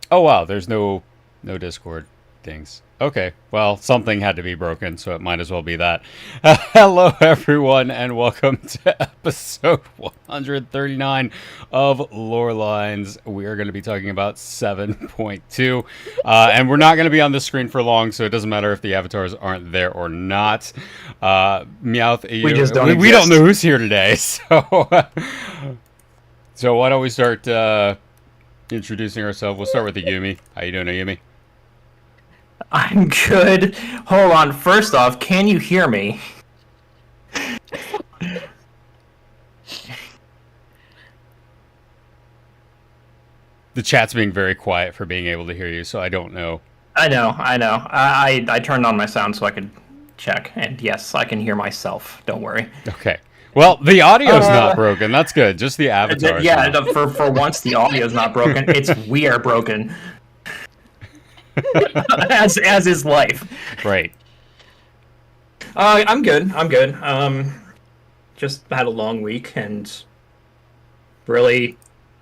Oh wow, there's no Discord things. Okay, well, something had to be broken, so it might as well be that. Hello, everyone, and welcome to episode 139 of Lorelines. We are going to be talking about 7.2, and we're not going to be on the screen for long, so it doesn't matter if the avatars aren't there or not. Meowth, We just don't we don't exist. know who's here today, so why don't we start introducing ourselves? We'll start with Ayumi. How you doing, Ayumi? I'm good. Hold on. First off, can you hear me? The chat's being very quiet for being able to hear you, so I don't know. I know. I turned on my sound so I could check, and yes, I can hear myself. Don't worry. Okay. Well, the audio's not broken. That's good. Just the avatars. Yeah, now. for once the audio's not broken. It's we are broken. as is life. Right. I'm good. I'm good. Just had a long week and really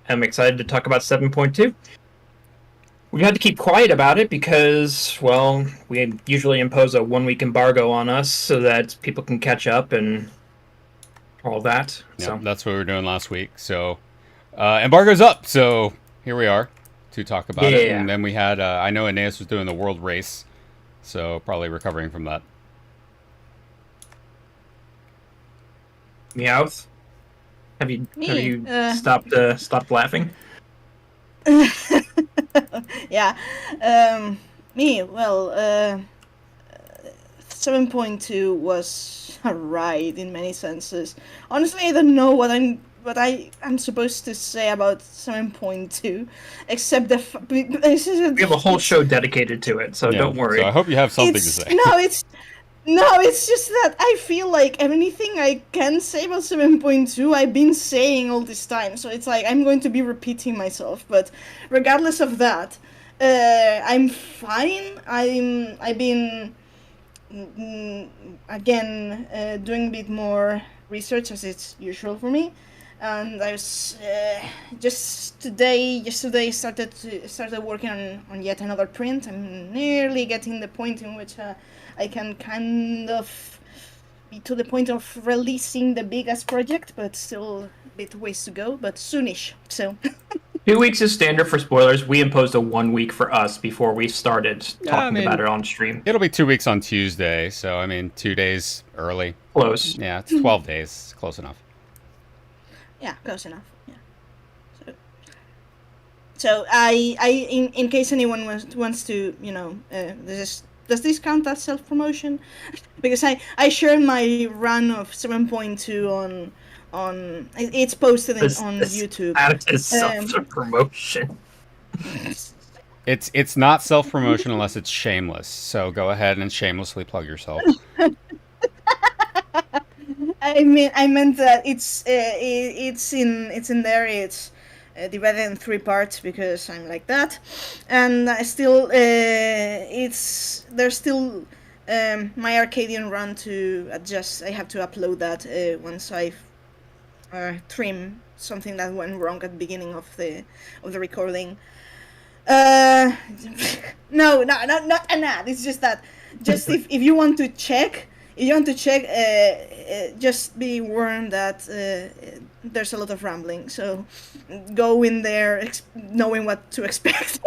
am excited to talk about 7.2. We had to keep quiet about it because, well, we usually impose a 1 week embargo on us so that people can catch up and all that. Yeah, So that's what we were doing last week. So, embargo's up. So here we are to talk about it. Yeah. And then we had, I know Aeneas was doing the world race, so probably recovering from that. Meowth, have you stopped laughing? Yeah. Me, well, 7.2 was a ride in many senses. Honestly, I don't know what I am supposed to say about 7.2, except We have a whole show dedicated to it, so Yeah, don't worry. So I hope you have something to it's say. no, it's just that I feel like anything I can say about 7.2, I've been saying all this time. So it's like I'm going to be repeating myself. But regardless of that, I'm fine. I've been again doing a bit more research as it's usual for me. And I was just yesterday started working on yet another print. I'm nearly getting the point in which I can kind of be to the point of releasing the biggest project, but still a bit ways to go, but soonish. So 2 weeks is standard for spoilers. We imposed a 1 week for us before we started talking I mean, about it on stream. It'll be 2 weeks on Tuesday, so I mean, 2 days early. Close. Yeah, it's 12 days. It's close enough. yeah, close enough. Yeah. So in case anyone wants to, does this count as self promotion? Because I share my run of 7.2 on it's posted on YouTube. That is self-promotion. It's not self promotion unless it's shameless. So go ahead and shamelessly plug yourself. I meant that it's in there. It's divided in 3 parts because I'm like that, and I still there's still my Arcadian run to adjust. I have to upload that once I trim something that went wrong at the beginning of the recording. No, not an ad. It's just that, if you want to check, just be warned that there's a lot of rambling. So go in there knowing what to expect.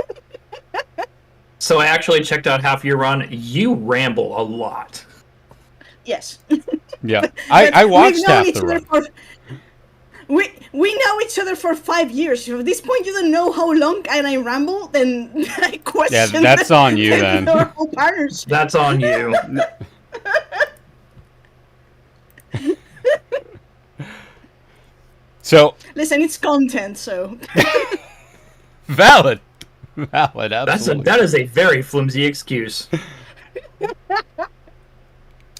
So I actually checked out half your run. You ramble a lot. Yes. Yeah, I watched half the run. We know each other for 5 years. If at this point you don't know how long and I ramble, then I question. Yeah, that's on you then. Normal partners. That's on you. So listen, it's content, so valid, absolutely. That is a very flimsy excuse.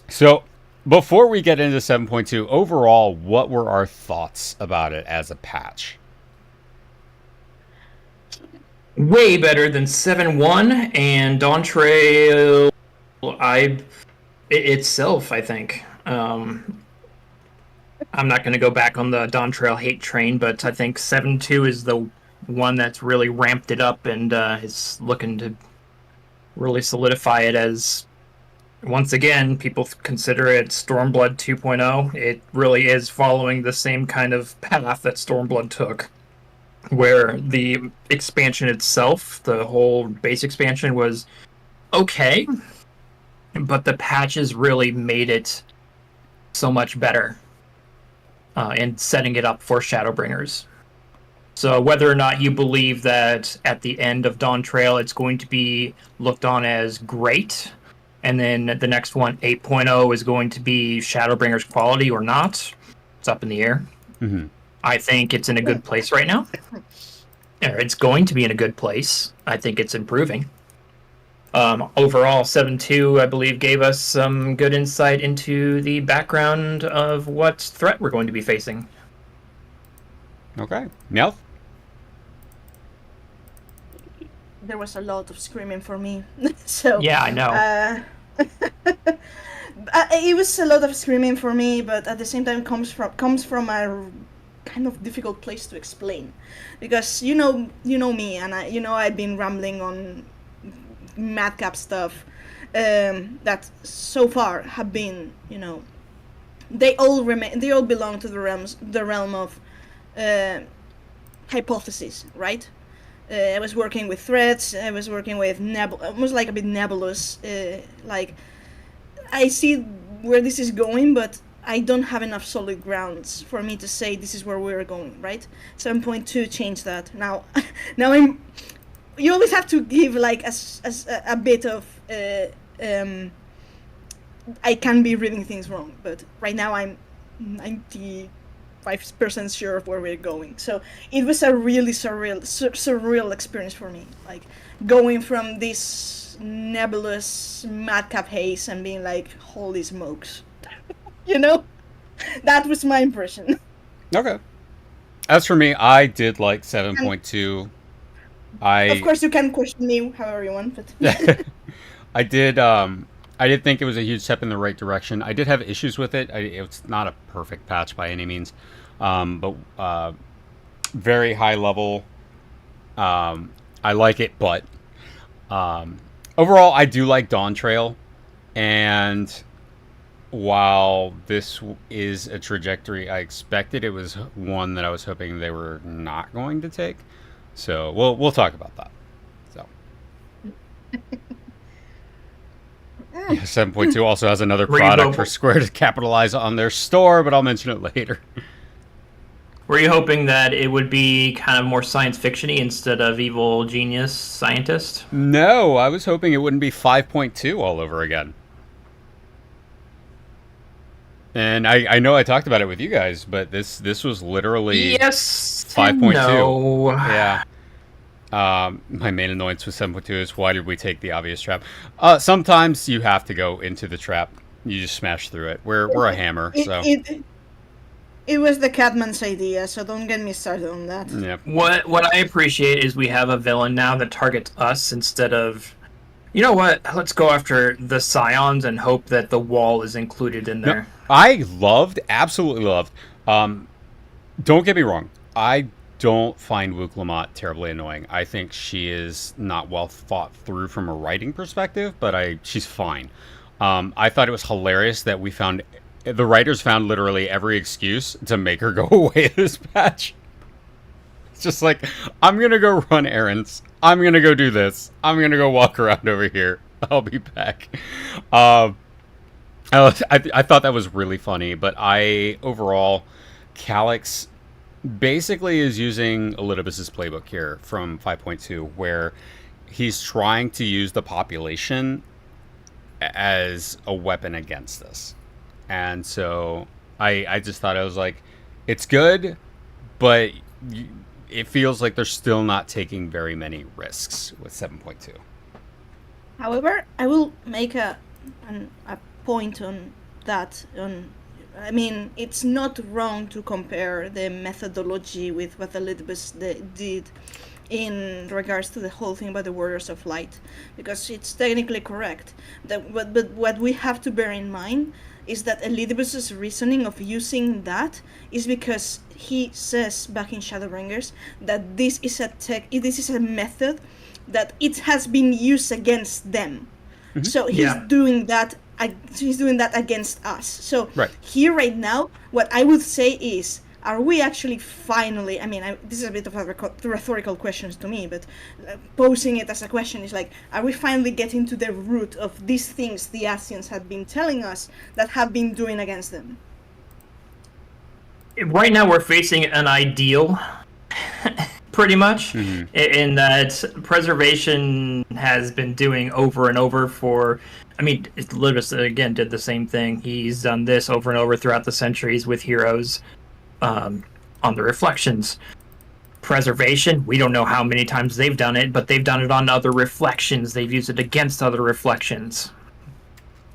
So before we get into 7.2, overall, what were our thoughts about it as a patch? Way better than 7.1 and Dawn Trail itself, I think. I'm not going to go back on the Dawn Trail hate train, but I think 7.2 is the one that's really ramped it up and is looking to really solidify it as, once again, people consider it Stormblood 2.0. It really is following the same kind of path that Stormblood took, where the expansion itself, the whole base expansion, was okay, but the patches really made it so much better in setting it up for Shadowbringers. So whether or not you believe that at the end of Dawn Trail it's going to be looked on as great, and then the next one, 8.0, is going to be Shadowbringers quality or not, it's up in the air. Mm-hmm. I think it's in a good place right now. It's going to be in a good place. I think it's improving. Overall, 7.2, I believe, gave us some good insight into the background of what threat we're going to be facing. Okay. Meowth? There was a lot of screaming for me. So Yeah, I know. It was a lot of screaming for me, but at the same time comes from a kind of difficult place to explain, because you know me, and I've been rambling on madcap stuff that so far have been, they all belong to the realm of hypotheses, right? I was working with threads. I was working with almost like a bit nebulous. Like, I see where this is going, but I don't have enough solid grounds for me to say this is where we're going, right? 7.2 changed that. Now you always have to give like a bit of I can be reading things wrong, but right now I'm 95% sure of where we're going. So it was a really surreal experience for me, like going from this nebulous madcap haze and being like, holy smokes. That was my impression. Okay. As for me, I did like 7.2. Of course you can question me however you want, but I did think it was a huge step in the right direction. I did have issues with it. It's not a perfect patch by any means, but very high level. I like it, but overall, I do like Dawn Trail, and while this is a trajectory I expected, it was one that I was hoping they were not going to take. So we'll talk about that. So. Yeah, 7.2 also has another product for Square to capitalize on their store, but I'll mention it later. Were you hoping that it would be kind of more science fiction-y instead of evil genius scientist? No, I was hoping it wouldn't be 5.2 all over again. And I know I talked about it with you guys, but this was literally 5.2. No. Yeah. My main annoyance with 7.2 is, why did we take the obvious trap? Sometimes you have to go into the trap. You just smash through it. We're a hammer, so. It was the Catman's idea, so don't get me started on that. Yeah. What I appreciate is we have a villain now that targets us instead of, you know what, let's go after the Scions and hope that the wall is included in there. No, I absolutely loved. Don't get me wrong. I don't find Wook Lamont terribly annoying. I think she is not well thought through from a writing perspective, but she's fine. I thought it was hilarious that the writers found literally every excuse to make her go away this patch. It's just like, I'm going to go run errands. I'm going to go do this. I'm going to go walk around over here. I'll be back. I thought that was really funny, but overall, Calyx basically is using Elidibus's playbook here from 5.2, where he's trying to use the population as a weapon against us. And so I just thought, I was like, it's good, but it feels like they're still not taking very many risks with 7.2. However, I will make a point on that. I mean, it's not wrong to compare the methodology with what Elidibus did in regards to the whole thing about the Warriors of Light, because it's technically correct. But what we have to bear in mind is that Elidibus's reasoning of using that is because he says back in Shadowbringers that this is a method that it has been used against them. Mm-hmm. So he's doing that. He's doing that against us. So here right now, what I would say is, are we actually finally, I mean, this is a bit of a rhetorical question to me, but posing it as a question is like, are we finally getting to the root of these things the Asians have been telling us that have been doing against them? Right now we're facing an ideal, pretty much, in that preservation has been doing over and over for, I mean, Libus, again, did the same thing. He's done this over and over throughout the centuries with heroes. On the reflections. Preservation, we don't know how many times they've done it, but they've done it on other reflections. They've used it against other reflections.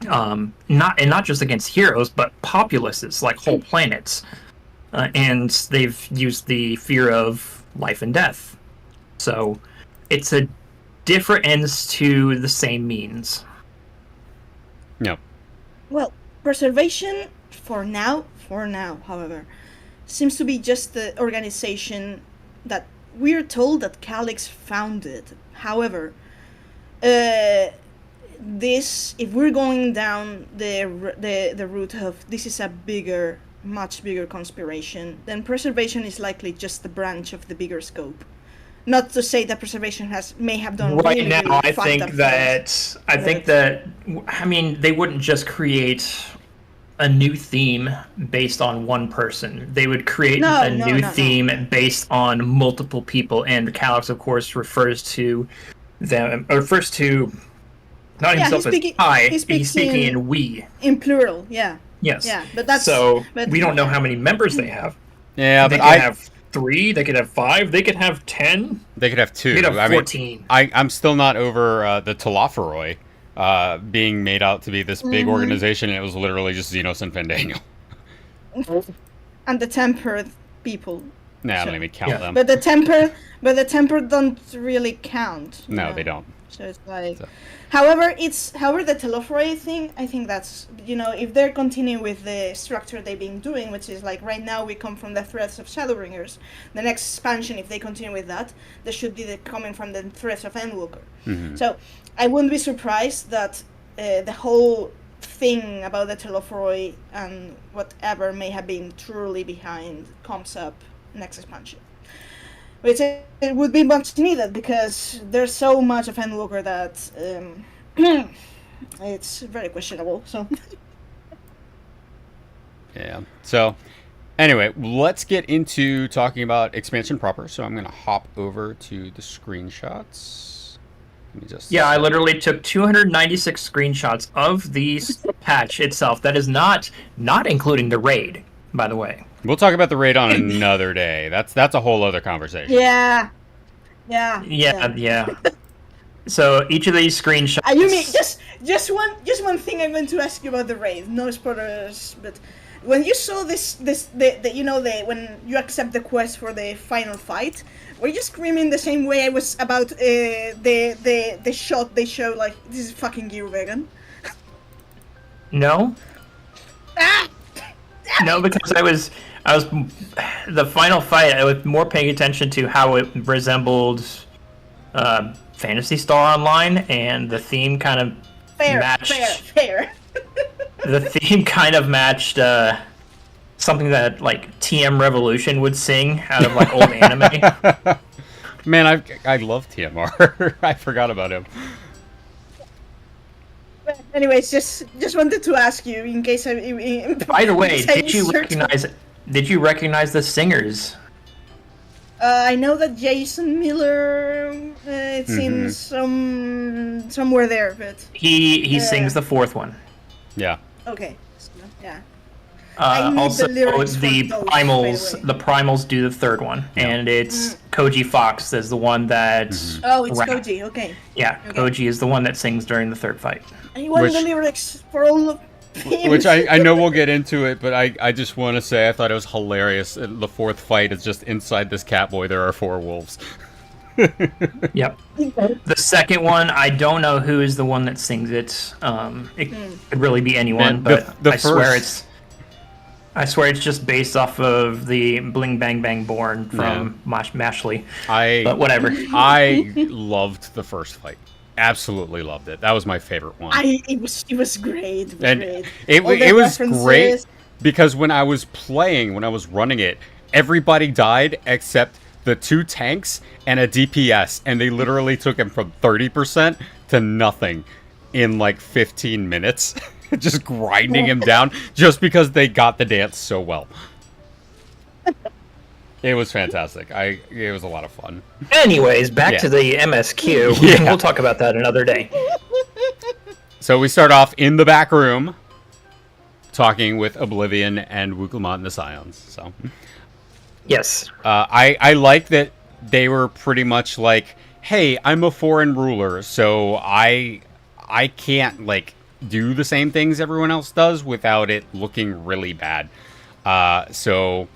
Not just against heroes, but populaces, like whole planets. And they've used the fear of life and death. So it's a different ends to the same means. Yep. Well, preservation for now, however, seems to be just the organization that we're told that Calix founded. However, this, if we're going down the route of this is a bigger, much bigger conspiration, then preservation is likely just the branch of the bigger scope. Not to say that preservation may have done right really, now. really I think that I mean, they wouldn't just create a new theme based on one person. They would create a new theme based on multiple people, and Calix, of course, refers to them, or refers to not himself as I. He's speaking in we. In plural, yeah. Yes. Yeah, but that's but we don't know how many members they have. Yeah, they but could have 3. They could have 5. They could have 10. They could have 2. They could have 14. I'm still not over the Telophoroi being made out to be this big organization, and it was literally just Xenos and Fandaniel. And the tempered people. Nah, don't even count them. But the tempered don't really count. No, they don't. So it's like, however, the Telophoroi thing, I think that's, if they're continuing with the structure they've been doing, which is like right now we come from the threats of Shadowbringers. The next expansion, if they continue with that, they should be coming from the threats of Endwalker. Mm-hmm. So I wouldn't be surprised that the whole thing about the Telophoroi and whatever may have been truly behind comes up next expansion. Which it would be much needed, because there's so much of Endwalker that it's very questionable. So yeah. So anyway, let's get into talking about expansion proper. So I'm going to hop over to the screenshots. Let me just I literally took 296 screenshots of the patch itself. That is not including the raid, by the way. We'll talk about the raid on another day. That's a whole other conversation. Yeah. So each of these screenshots. You mean just one thing I'm going to ask you about the raid? No spoilers, but when you saw when you accept the quest for the final fight, were you screaming the same way I was about the shot they show, like, this is fucking gear vegan? No. No, because I was the final fight. I was more paying attention to how it resembled Phantasy Star Online, and the theme kind of matched. Fair. The theme kind of matched something that like TM Revolution would sing out of like old anime. Man, I love TMR. I forgot about him. But anyways, just wanted to ask you in case I. By the way, did you recognize the singers? I know that Jason Miller. It's in somewhere there, but he sings the 4th one. Yeah. Okay. So, yeah. Also, the primals do the 3rd one, and it's Koji Fox is the one that. Oh, it's Koji. Okay. Yeah, okay. Koji is the one that sings during the 3rd fight. And he won the lyrics for all of him. Which I know we'll get into it, but I just want to say I thought it was hilarious. The 4th fight is just inside this Catboy. There are 4 wolves. Yep. The second one, I don't know who is the one that sings it. It could really be anyone, but the I swear first- it's just based off of the Bling Bang Bang Born from Mashley. But whatever. I loved the first fight. Absolutely loved it. That was my favorite one. It was great. It was And great. it All the was great references. because when I was running it, everybody died except the 2 tanks and a DPS, and they literally took him from 30% to nothing in like 15 minutes, just grinding him down just because they got the dance so well. It was fantastic. It was a lot of fun. Anyways, back Yeah. to the MSQ. Yeah. We'll talk about that another day. So we start off in the back room, talking with Oblivion and Wukulmat and the Scions. So Yes. I like that they were pretty much like, hey, I'm a foreign ruler, so I can't like do the same things everyone else does without it looking really bad. So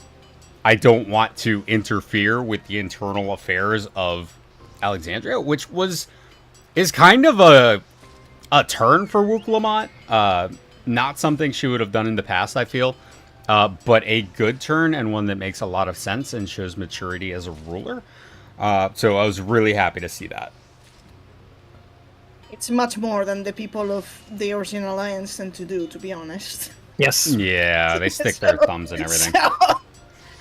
I don't want to interfere with the internal affairs of Alexandria, which is kind of a turn for Wukulmat. Not something she would have done in the past, I feel. But a good turn and one that makes a lot of sense and shows maturity as a ruler. So I was really happy to see that. It's much more than the people of the original alliance tend to do, to be honest. Yes. Yeah, they stick their thumbs in everything. So,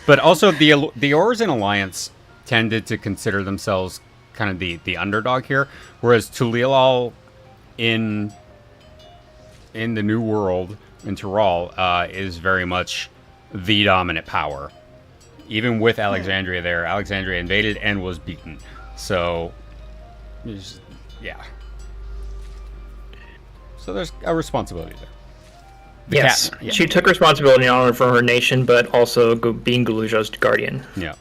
But also the Origin Alliance tended to consider themselves kind of the underdog here, whereas Tulilal in the New World in Tyrol is very much the dominant power. Even with Alexandria there, Alexandria invaded and was beaten. So, yeah. So there's a responsibility there. Yes. Yeah. She took responsibility not only for her nation, but also being Galuja's guardian. Yeah.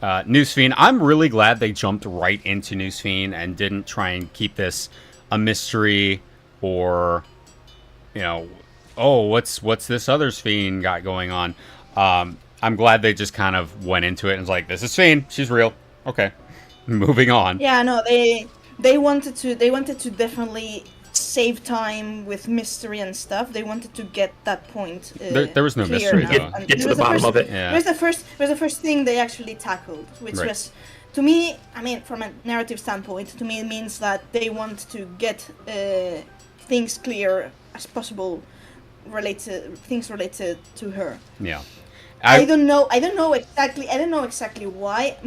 Newsfiend, I'm really glad they jumped right into Newsfiend and didn't try and keep this a mystery or, oh, what's this other Fiend got going on? I'm glad they just kind of went into it and was like, this is Fiend, she's real. Okay, moving on. yeah, no, they wanted to definitely save time with mystery and stuff. They wanted to get that point. There was no clear mystery, now. though. And Get it to was the bottom first, of it. Yeah. It was the first thing they actually tackled, which Right. was, to me, I mean, from a narrative standpoint, to me it means that they want to get things clear as possible, things related to her. Yeah. I don't know exactly why.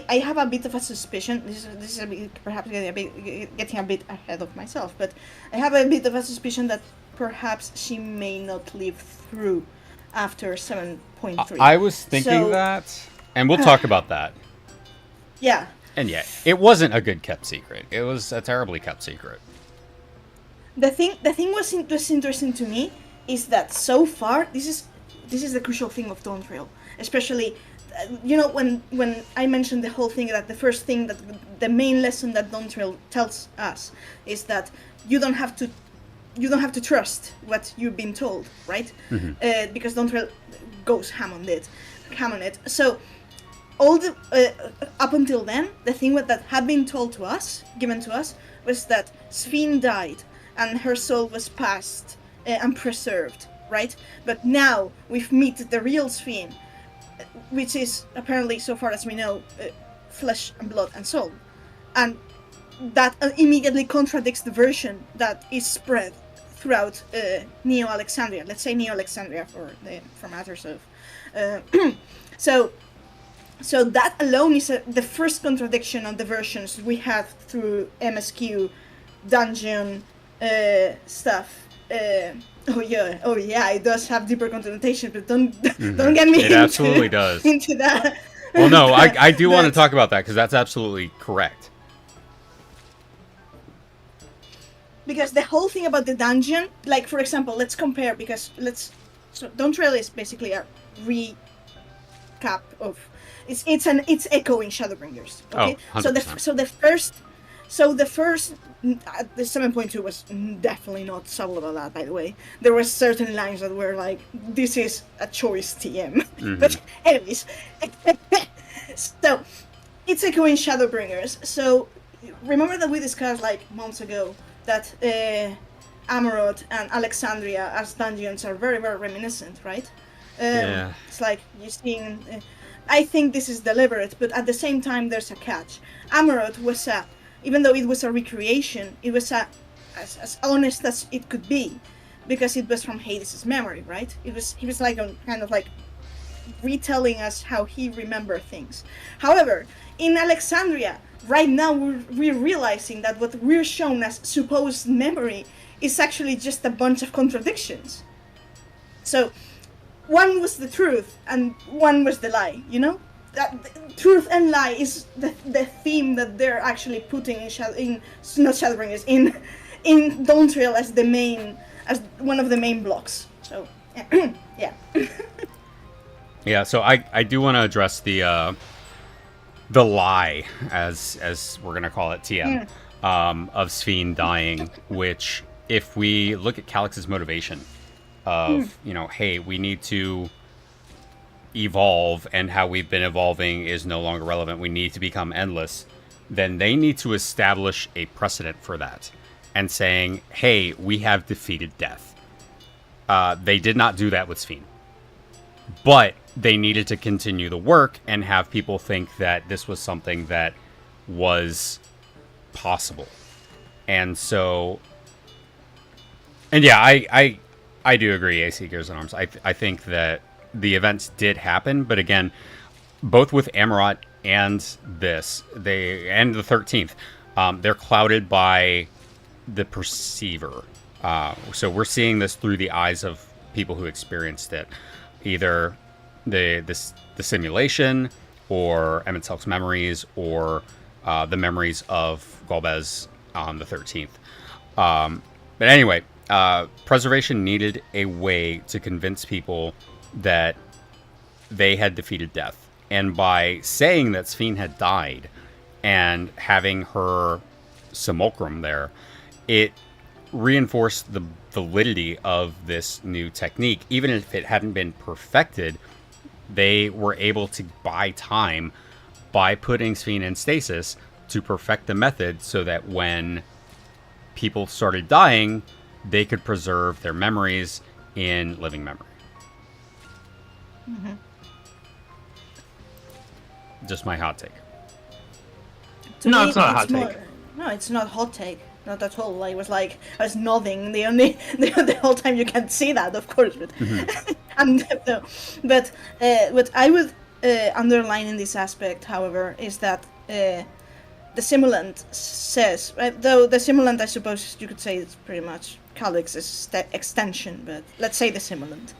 I have a bit of a suspicion. This is perhaps getting a bit ahead of myself, but I have a bit of a suspicion that perhaps she may not live through after 7.3. I was thinking So- that, and we'll talk about that. Yeah. And yeah, it wasn't a good kept secret. It was a terribly kept secret. The thing was interesting to me is that so far this is the crucial thing of Dawntrail, especially when I mentioned the whole thing that the main lesson that Dawntrail tells us is that you don't have to trust what you've been told, right? Mm-hmm. Because Dawntrail goes ham on it. So all the up until then, the thing that had been given to us, was that Sphene died and her soul was passed and preserved, right? But now we've met the real Sphene, which is apparently, so far as we know, flesh and blood and soul, and that immediately contradicts the version that is spread throughout Neo Alexandria. Let's say Neo Alexandria for matters of. So that alone is the first contradiction of the versions we have through MSQ, dungeon stuff. Oh yeah, it does have deeper connotation, but don't get me It absolutely does. into that. Well, no, I do want to That's- talk about that because that's absolutely correct. Because the whole thing about the dungeon, like for example, let's compare so Dawntrail is basically a recap of it's echoing Shadowbringers. Okay, Oh, 100%. the first the 7.2 was definitely not subtle about that. By the way, there were certain lines that were like, "This is a choice TM." But anyways, so it's echoing Shadowbringers. So remember that we discussed like months ago that Amaroth and Alexandria as dungeons are very, very reminiscent, right? Yeah. It's like you're seeing. I think this is deliberate, but at the same time, there's a catch. Amaroth was even though it was a recreation, it was as honest as it could be, because it was from Hades' memory, right? He was like kind of like retelling us how he remembered things. However, in Alexandria, right now we're realizing that what we're shown as supposed memory is actually just a bunch of contradictions. So, one was the truth and one was the lie, you know? Truth and lie is the theme that they're actually putting not Shadowbringers, in Dawntrail as one of the main blocks. So, yeah. Yeah, so I do want to address the lie, as we're gonna call it, TM, of Sphene dying. Which, if we look at Calix's motivation of hey, we need to evolve, and how we've been evolving is no longer relevant. We need to become endless. Then they need to establish a precedent for that, and saying, hey, we have defeated death. They did not do that with Sphene. But they needed to continue the work and have people think that this was something that was possible. And so, and yeah, I do agree, AC Gears and Arms. I think that the events did happen, but again, both with Amaroth and this, and the 13th, they're clouded by the perceiver. So we're seeing this through the eyes of people who experienced it. Either the simulation, or Emmett Selk's memories, or the memories of Golbez on the 13th. But anyway, Preservation needed a way to convince people that they had defeated death. And by saying that Sphene had died and having her simulacrum there, it reinforced the validity of this new technique. Even if it hadn't been perfected, they were able to buy time by putting Sphene in stasis to perfect the method, so that when people started dying, they could preserve their memories in living memory. Mm-hmm. Just my hot take. No, it's not a hot take. No, it's not hot take. Not at all. I was nodding. The whole time you can't see that, of course. But but what I would underline in this aspect, however, is that the simulant says, right, though the simulant, I suppose you could say, it's pretty much Calix's extension, but let's say the simulant.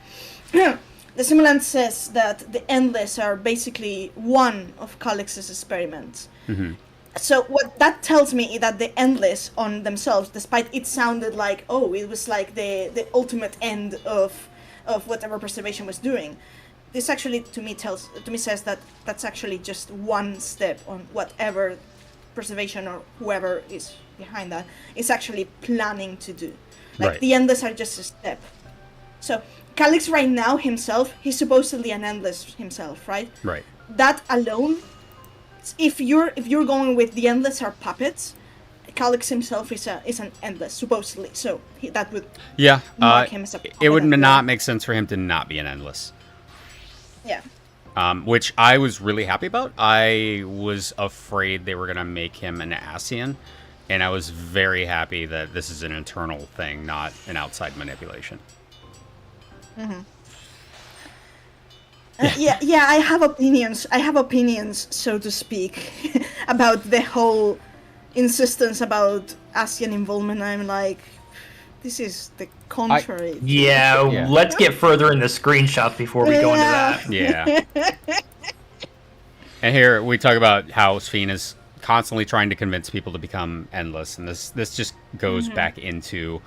The simulant says that the Endless are basically one of Calix's experiments. Mm-hmm. So what that tells me is that the Endless on themselves, despite it sounded like, oh, it was like the ultimate end of whatever Preservation was doing, this actually to me says that that's actually just one step on whatever Preservation or whoever is behind that is actually planning to do. Like, right. The Endless are just a step. So Calix right now himself, he's supposedly an Endless himself, right? Right. That alone, if you're going with the Endless are puppets, Calix himself is an Endless, supposedly. So that would mark him as a puppet. It would not make sense for him to not be an Endless. Yeah. Which I was really happy about. I was afraid they were going to make him an Ascian, and I was very happy that this is an internal thing, not an outside manipulation. Mm-hmm. Yeah, I have opinions, so to speak, about the whole insistence about Ascian involvement. I'm like, this is the contrary. Yeah, let's get further in the screenshots before we go into that. Yeah. And here we talk about how Sphene is constantly trying to convince people to become Endless, and this just goes back into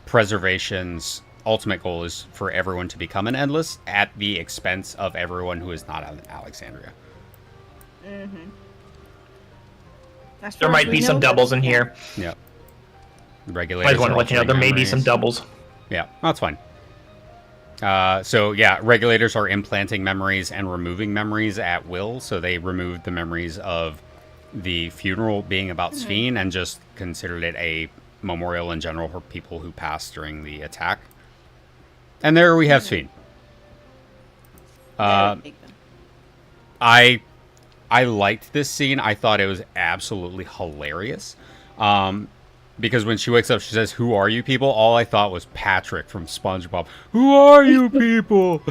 Preservation's ultimate goal is for everyone to become an Endless at the expense of everyone who is not Alexandria. Mm-hmm. There might be some doubles in here. Yeah. The regulators. I just want to let you know there may be some doubles. Yeah, that's fine. So yeah, regulators are implanting memories and removing memories at will. So they removed the memories of the funeral being about Sphene and just considered it a memorial in general for people who passed during the attack. And there we have Sphene. I liked this scene. I thought it was absolutely hilarious. Because when she wakes up, she says, "Who are you people?" All I thought was Patrick from SpongeBob. "Who are you people?"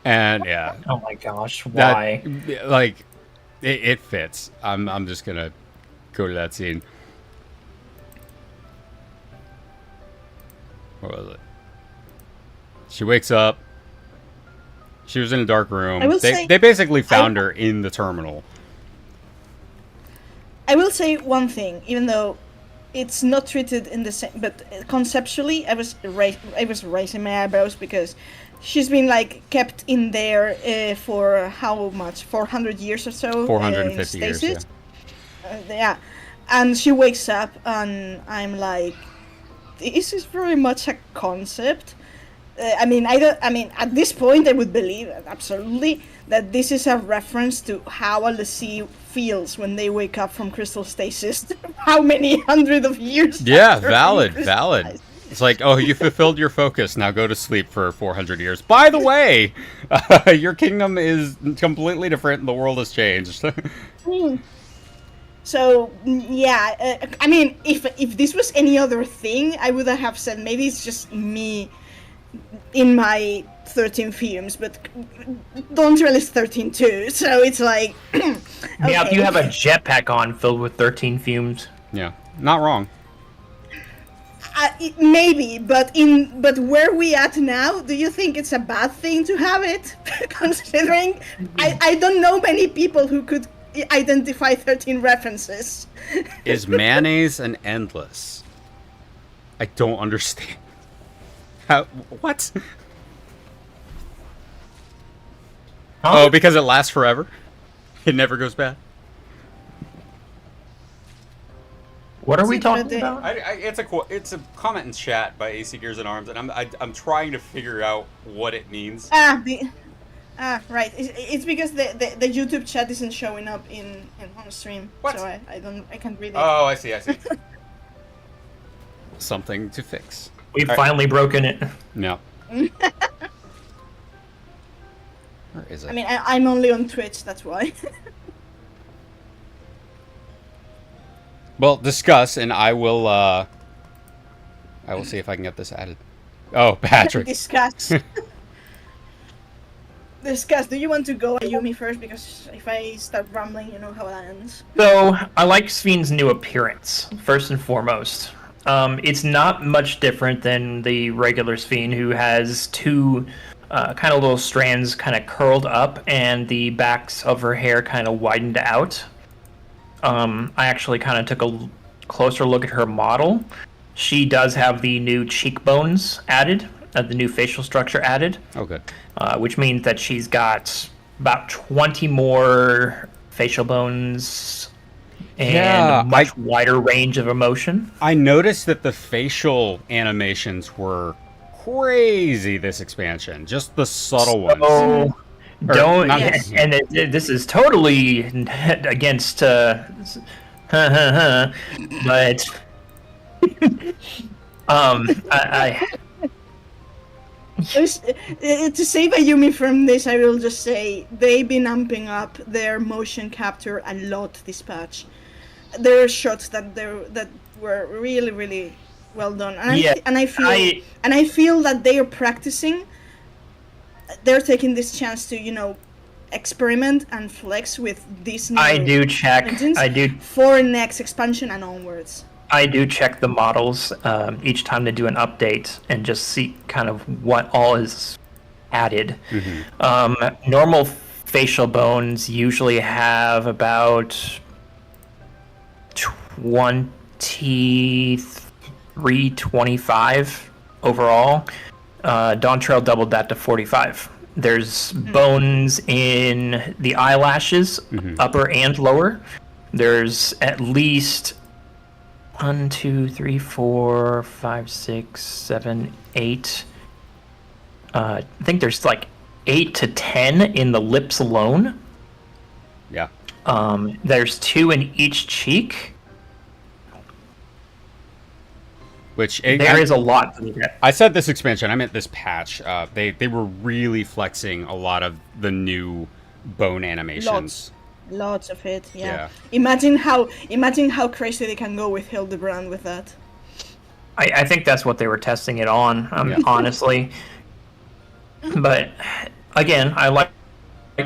And yeah. Oh my gosh, why? It fits. I'm just gonna go to that scene. What was it? She wakes up. She was in a dark room. They basically found her in the terminal. I will say one thing, even though it's not treated in the same, but conceptually, I was raising my eyebrows because she's been like kept in there for how much? 400 years or so. 450 years. Yeah. Yeah, and she wakes up, and I'm like, this is very much a concept. I mean, at this point, I would believe absolutely that this is a reference to how a Lassie feels when they wake up from crystal stasis. How many hundred of years? Yeah, valid. It's like, oh, you fulfilled your focus. Now go to sleep for 400 years. By the way, your kingdom is completely different. The world has changed. So yeah, I mean, if this was any other thing, I would have said maybe it's just me in my 13 fumes, but Dontrell is 13 too, so it's like okay. Yeah, if you have a jetpack on filled with 13 fumes. Yeah, not wrong. Maybe, but where we at now, do you think it's a bad thing to have it? Considering I don't know many people who could identify 13 references. Is mayonnaise an endless? I don't understand. How? What? Huh? Oh, because it lasts forever? It never goes bad? What are we talking about? It's a comment in chat by AC Gears and Arms, and I'm trying to figure out what it means. Right. It's because the YouTube chat isn't showing up on stream, what? So I can't read it. Oh, I see. Something to fix. We've finally broken it. No. Where is it? I mean, I'm only on Twitch, that's why. Well, discuss, and I will see if I can get this added. Oh, Patrick. Discuss. Discuss. Do you want to go Ayumi first? Because if I start rambling, you know how that ends. So, I like Sphene's new appearance, first and foremost. It's not much different than the regular Sphene, who has two kind of little strands kind of curled up, and the backs of her hair kind of widened out. I actually kind of took a closer look at her model. She does have the new cheekbones added, the new facial structure added. Oh, good. Which means that she's got about 20 more facial bones and a much wider range of emotion. I noticed that the facial animations were crazy this expansion. Just the subtle ones. Don't, Yes. and this is totally against, but I To save Ayumi from this, I will just say they've been amping up their motion capture a lot this patch. There are shots that were really, really well done, and I feel that they are practicing. They're taking this chance to, experiment and flex with these new engines for next expansion and onwards. I do check the models each time they do an update and just see kind of what all is added. Mm-hmm. Normal facial bones usually have about 23-25 overall. Dontrell doubled that to 45. There's bones in the eyelashes, upper and lower. There's at least 1, 2, 3, 4, 5, 6, 7, 8 I think there's like 8 to 10 in the lips alone. Yeah. There's 2 in each cheek. Which There is a lot to look at. I said this expansion, I meant this patch. They were really flexing a lot of the new bone animations. Lots of it. Yeah. Yeah. Imagine how crazy they can go with Hildebrand with that. I think that's what they were testing it on, Yeah. honestly. But again, I liked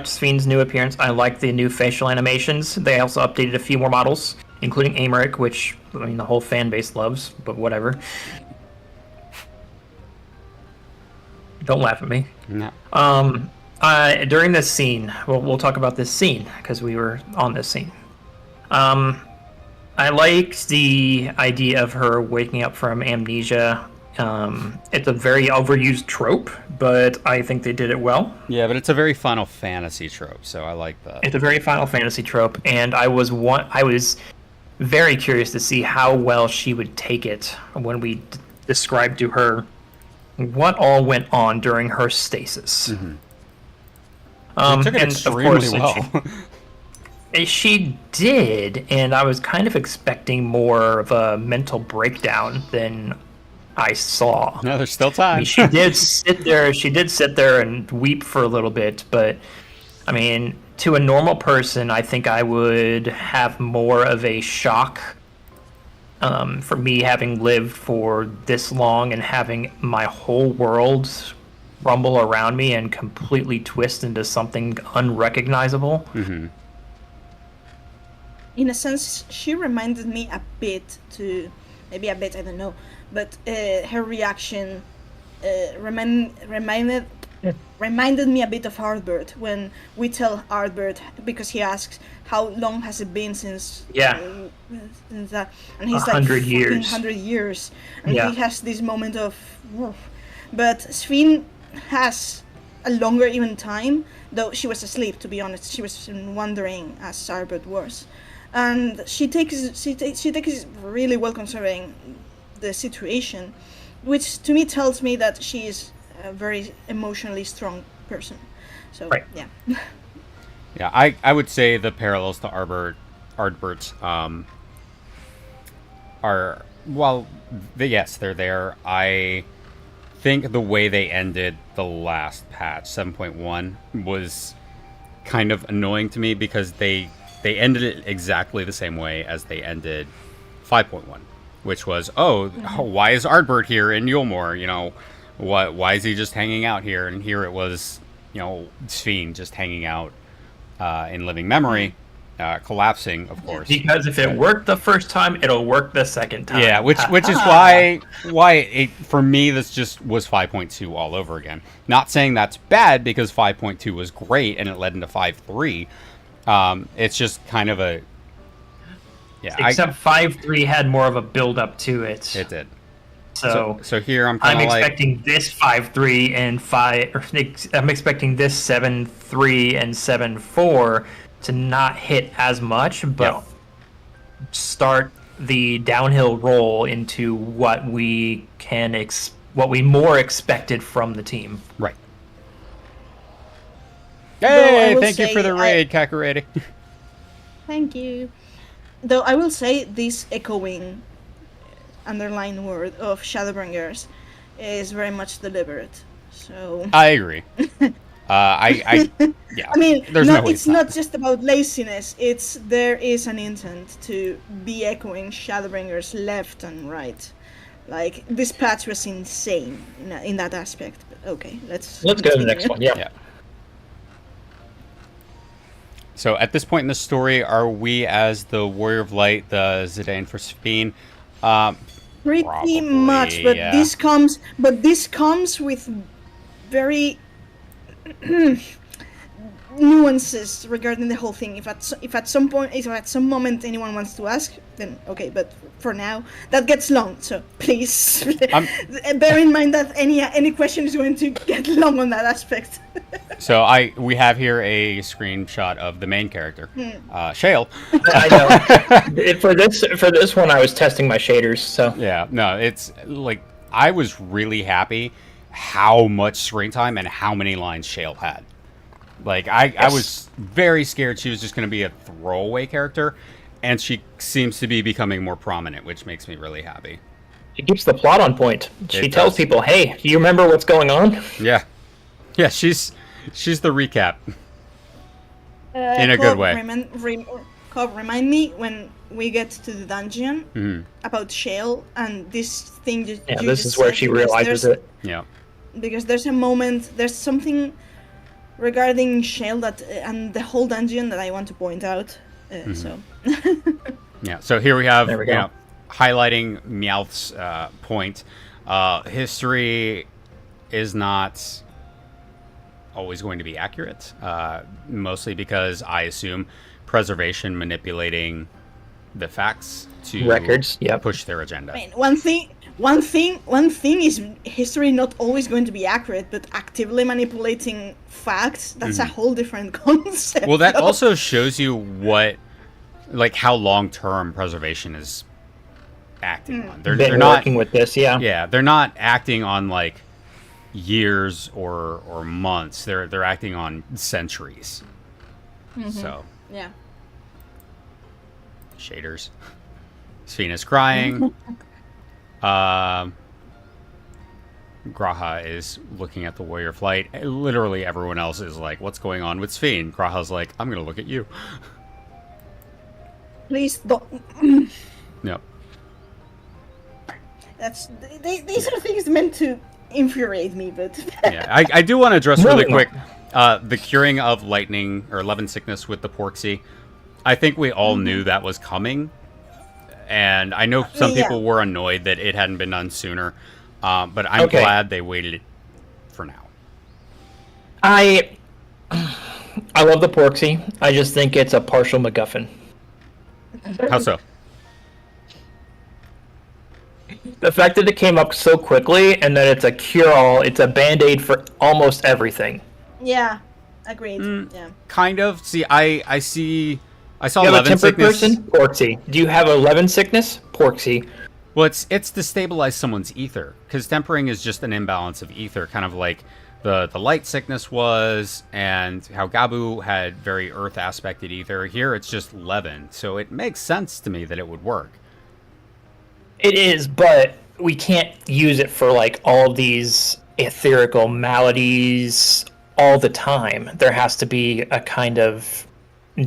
Sven's new appearance. I like the new facial animations. They also updated a few more models, including Amaric, which I mean the whole fan base loves, but whatever. Don't laugh at me. No. During this scene, we'll talk about this scene because we were on this scene. I liked the idea of her waking up from amnesia. It's a very overused trope, but I think they did it well. Yeah, but it's a very Final Fantasy trope, so I like that. It's a very Final Fantasy trope, and I was very curious to see how well she would take it when we described to her what all went on during her stasis. Mm-hmm. She took it extremely well. She did, and I was kind of expecting more of a mental breakdown than I saw. No, there's still time. I mean, she did sit there. She did sit there and weep for a little bit, but I mean, to a normal person, I think I would have more of a shock. For me, having lived for this long and having my whole world rumble around me and completely twist into something unrecognizable. Mm-hmm. In a sense, she reminded me a bit maybe a bit, I don't know, but her reaction reminded me a bit of Ardbert when we tell Ardbert, because he asks how long has it been since since that, and he's 100 like years. 100 years, and Yeah. he has this moment of woof. But Sven has a longer even time, though she was asleep, to be honest. She was wondering as Ardbert was, and she takes really well considering the situation, which to me tells me that she is a very emotionally strong person. So Right. yeah. Yeah, I would say the parallels to Ardbert are, well, yes, they're there. I think the way they ended the last patch, 7.1, was kind of annoying to me because they ended it exactly the same way as they ended 5.1, which was, why is Ardbert here in Yulmore? You know, why is he just hanging out here? And here it was, Sven just hanging out in living memory, collapsing, of course. Because if it worked the first time, it'll work the second time. Yeah, which is why it, for me, this just was 5.2 all over again. Not saying that's bad, because 5.2 was great and it led into 5.3. It's just kind of a Except 5.3 had more of a build up to it. It did. So here I'm I'm kind of expecting this 5.3 and 5. I'm expecting this 7.3 and 7.4 to not hit as much, but start the downhill roll into what we more expected from the team. Right. Though I Hey, will thank you say for the raid, Kakarady. Thank you. Though I will say this echoing underlying word of Shadowbringers is very much deliberate. So I agree. I mean, there's no way it's not just about laziness. There is an intent to be echoing Shadowbringers left and right. Like, this patch was insane in that aspect. But okay, let's go to the next one. Yeah. So at this point in the story, are we as the Warrior of Light, the Zidane for Sven? Pretty Probably, much, but yeah. this comes with very nuances regarding the whole thing. If at some moment anyone wants to ask, then okay. But for now, that gets long. So please bear in mind that any question is going to get long on that aspect. So we have here a screenshot of the main character, Shale. I know. For this one, I was testing my shaders. So Yeah, no, it's like I was really happy how much screen time and how many lines Shale had. Like, I was very scared she was just going to be a throwaway character, and she seems to be becoming more prominent, which makes me really happy. She keeps the plot on point. She It tells does. people, "Hey, do you remember what's going on?" Yeah. Yeah, she's the recap. In a good way. Cobb, remind me when we get to the dungeon Mhm. about Shale and this thing. Yeah, this is where she realizes it. Yeah. Because there's a moment, there's something regarding Shale that and the whole dungeon that I want to point out. So. Yeah. So here we have, There we go. highlighting Meowth's point. History is not always going to be accurate, mostly because I assume preservation manipulating the facts to Records, yep. push their agenda. I mean, one thing is history not always going to be accurate, but actively manipulating facts, that's a whole different concept. Well, that also shows you how long-term preservation is acting on. They're Been not working with this, yeah. Yeah, they're not acting on like years or months. They're acting on centuries. So Yeah. shaders. Sphina's crying. Graha is looking at the warrior flight. Literally everyone else is like, "What's going on with Sphine?" Graha's like, "I'm gonna look at you." Please don't. No. These are things meant to infuriate me, but Yeah, I do want to address really Moving quick the curing of lightning or levin sickness with the Porksy. I think we all knew that was coming, and I know some Yeah. people were annoyed that it hadn't been done sooner, but I'm Okay. glad they waited for now. I love the Porksy. I just think it's a partial MacGuffin. How so? The fact that it came up so quickly and that it's a cure-all, it's a band-aid for almost everything. yeah, agreed. Yeah. Kind of. See, I saw You have a levin tempered sickness. person? Porksy. Do you have a levin sickness? Porksy. Well, it's to stabilize someone's ether, because tempering is just an imbalance of ether, kind of like the light sickness was, and how Gabu had very earth aspected ether. Here, it's just levin, so it makes sense to me that it would work. It is, but we can't use it for like all these etherical maladies all the time. There has to be a kind of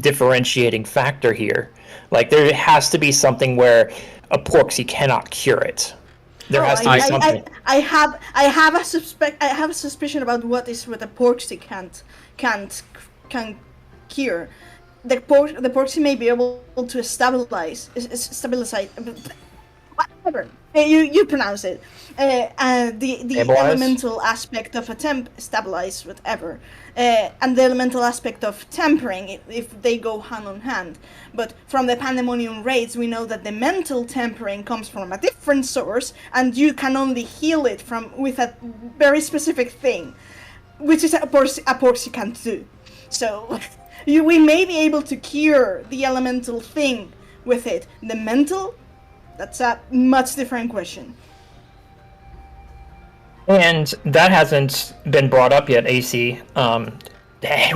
differentiating factor here. Like there has to be something where a Porksy cannot cure it. There has to be something. I have a suspicion about what is what a Porksy can cure. The Porksy may be able to stabilize, whatever you pronounce it. The Stabilize? elemental aspect of a stabilize, whatever, and the elemental aspect of tempering if they go hand on hand. But from the Pandemonium raids, we know that the mental tempering comes from a different source, and you can only heal it with a very specific thing, which is a Porksy can't do. So we may be able to cure the elemental thing with it. The mental, that's a much different question. And that hasn't been brought up yet, AC.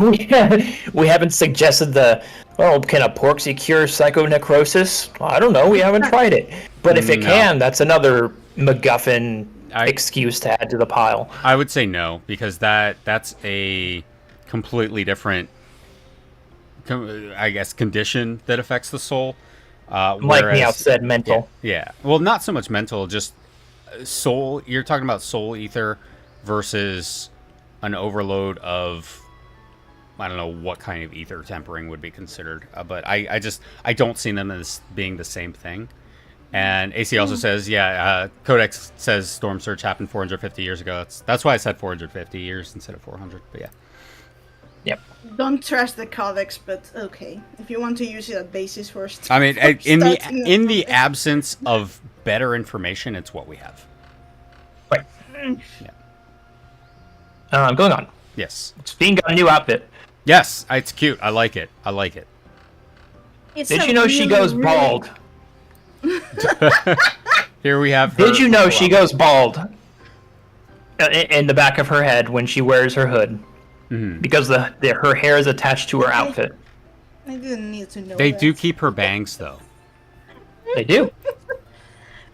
We haven't suggested can a Porksy cure psychonecrosis? Well, I don't know, we haven't tried it. But if it No. can, that's another MacGuffin excuse to add to the pile. I would say no, because that's a completely different, I guess, condition that affects the soul. Like Meow said, mental. Yeah. Well, not so much mental, just soul. You're talking about soul ether versus an overload of, I don't know what kind of ether tempering would be considered, but I don't see them as being the same thing. And AC also says, Codex says Storm Surge happened 450 years ago. That's why I said 450 years instead of 400. But yeah. Yep. Don't trust the codex, but okay. If you want to use it as basis first. I mean, in the absence of better information, it's what we have. Right. Yeah. Going on. Yes. Sphine got a new outfit. Yes, it's cute. I like it. Did you know she goes bald? Here we have her. Did you know she goes bald? in the back of her head when she wears her hood, because her hair is attached to her outfit. I didn't need to know. They that. do keep her bangs, though. They do.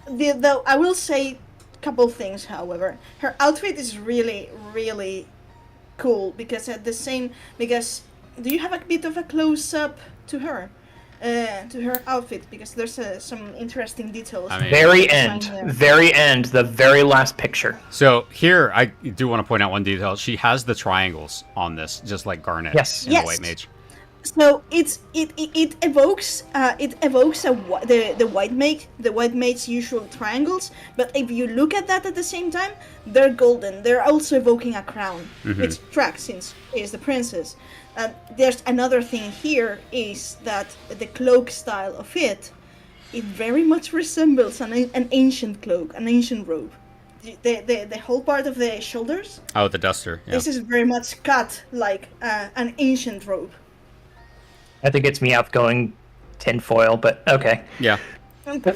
Though I will say a couple things, however. Her outfit is really, really cool because do you have a bit of a close up to her outfit? Because there's some interesting details. I mean, Very end, the very last picture. So here, I do want to point out one detail. She has the triangles on this, just like Garnet Yes. in the White Mage. So it evokes the white mage's usual triangles, but if you look at that at the same time, they're golden. They're also evoking a crown. It's tracks since she is the princess. There's another thing here is that the cloak style of it very much resembles an ancient cloak, an ancient robe. The whole part of the shoulders. Oh, the duster. Yeah. This is very much cut like an ancient robe. I think it's me out going tinfoil, but okay. Yeah. Think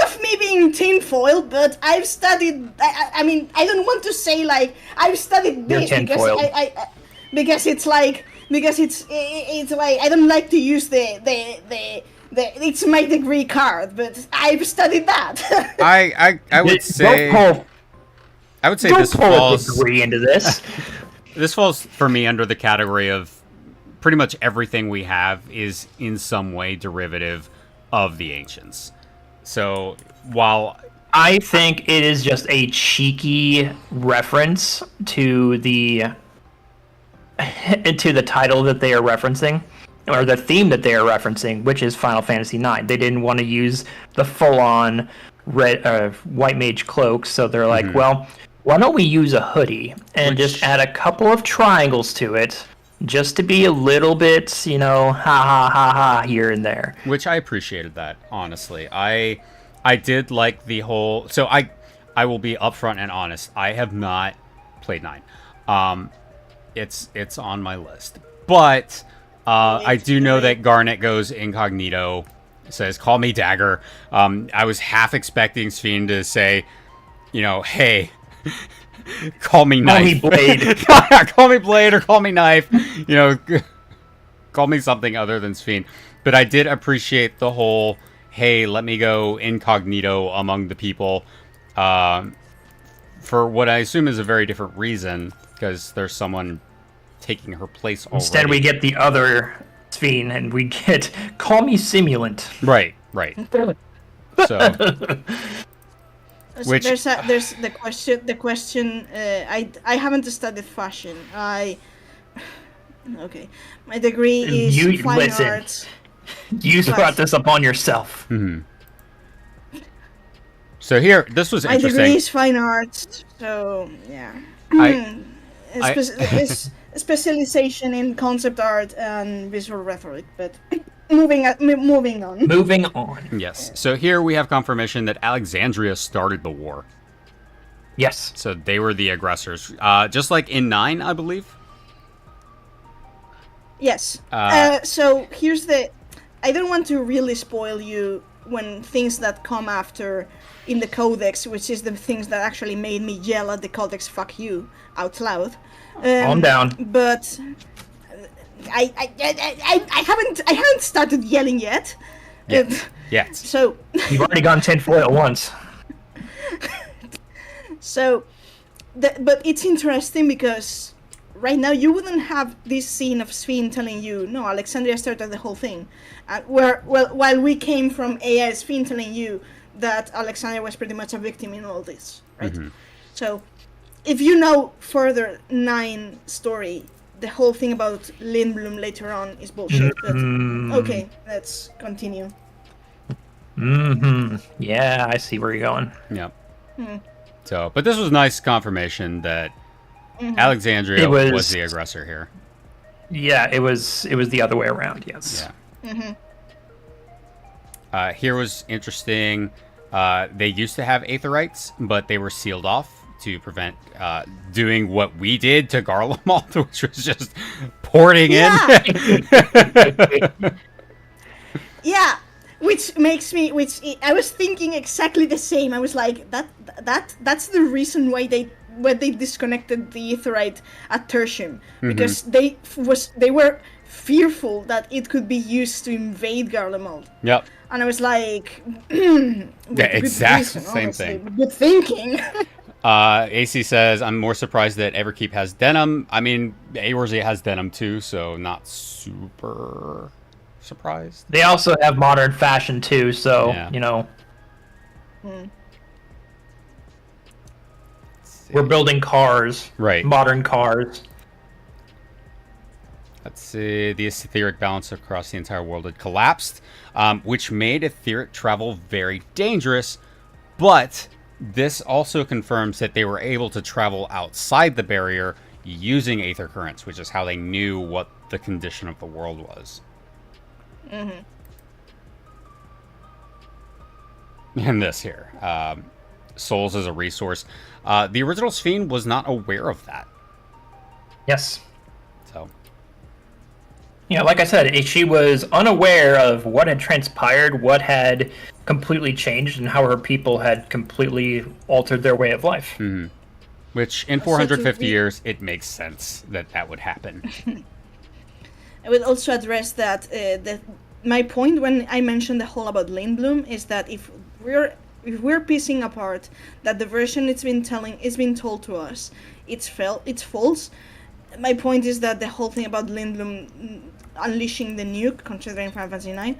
of me being tinfoil, but I've studied. I mean, I don't want to say like I've studied this because it's like I don't like to use the it's my degree card, but I've studied that. I would say this falls degree into this. This falls for me under the category of pretty much everything we have is in some way derivative of the ancients. So while I think it is just a cheeky reference to the title that they are referencing, or the theme that they are referencing, which is Final Fantasy IX. They didn't want to use the full-on white mage cloak, so they're like, well, why don't we use a hoodie and just add a couple of triangles to it, just to be a little bit, ha ha ha ha here and there. Which I appreciated that, honestly. I did like the whole. So I will be upfront and honest. I have not played 9. It's on my list, but I do know that Garnet goes incognito, says, "Call me Dagger." I was half expecting Sphene to say, hey. Call me Knife. Call me Blade. Call me Blade or call me Knife. Call me something other than Sphene. But I did appreciate the whole, hey, let me go incognito among the people. For what I assume is a very different reason, because there's someone taking her place already. Instead, we get the other Sphene, and we get, call me Simulant. Right. So... Which... There's the question. I haven't studied fashion. Okay, my degree is fine arts. You brought this upon yourself. So here, this was my interesting. My degree is fine arts, so yeah. Specialization in concept art and visual rhetoric, but. Moving on. Yes. So here we have confirmation that Alexandria started the war. Yes. So they were the aggressors. Just like in 9, I believe. Yes. So here's the... I don't want to really spoil you when things that come after in the Codex, which is the things that actually made me yell at the Codex "fuck you" out loud. Calm down. But... I haven't started yelling yet. Yet. So you've already gone tinfoil once. So, but it's interesting because right now you wouldn't have this scene of Sphene telling you, no, Alexandria started the whole thing. While we came from AI Sphene telling you that Alexandria was pretty much a victim in all this, right? So, if you know further 9 story. The whole thing about Lindblom later on is bullshit. But okay, let's continue. Yeah, I see where you're going. Yeah. So, but this was nice confirmation that Alexandria was the aggressor here. Yeah, it was the other way around. Yes. Yeah. Here was interesting. They used to have aetherites, but they were sealed off to prevent doing what we did to Garlemald, which was just porting in. Yeah. which makes me, I was thinking exactly the same. I was like, that's the reason why they disconnected the aetheryte at Tertium, because they were fearful that it could be used to invade Garlemald. Yep. And I was like, Yeah, exactly. Same honestly. thing. Good thinking. AC says, I'm more surprised that Everkeep has denim. I mean, Eorzea has denim too, so not super surprised. They also have modern fashion too, so, Yeah. you know. We're building cars. Right. Modern cars. Let's see. The etheric balance across the entire world had collapsed, which made etheric travel very dangerous. But this also confirms that they were able to travel outside the barrier using aether currents, which is how they knew what the condition of the world was. And this here. Souls as a resource. The original Sphene was not aware of that. Yes. So... You know, like I said, she was unaware of what had transpired, what had completely changed, and how her people had completely altered their way of life. Which, in 450 years, it makes sense that that would happen. I would also address that my point when I mentioned the whole about Lindblom is that if we're piecing apart that the version it's been told to us, it's false. My point is that the whole thing about Lindblom unleashing the nuke, considering Final Fantasy IX,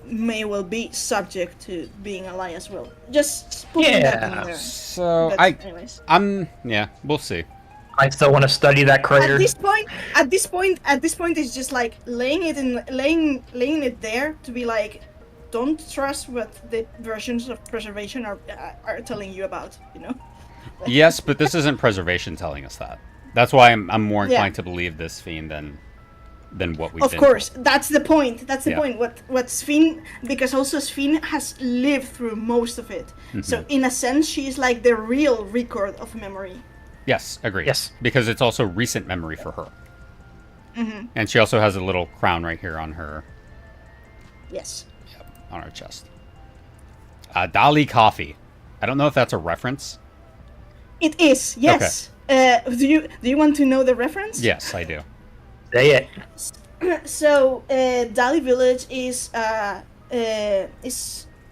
may well be subject to being a lie as well. Just putting that in there. So anyways. yeah, we'll see. I still want to study that crater. At this point, it's just like laying it there to be like, don't trust what the versions of preservation are telling you about, you know. Yes, but this isn't preservation telling us that. That's why I'm more inclined to believe this Sphene than what we've been course, told. that's the point. That's the point. What Sphene, because also Sphene has lived through most of it. So in a sense, she is like the real record of memory. Yes, agreed. Yes. Because it's also recent memory for her. And she also has a little crown right here on her. Yes. Yep, on her chest. Dali Coffee. I don't know if that's a reference. It is, yes. Do you want to know the reference? Yes, I do. Say it. So, Dali Village is an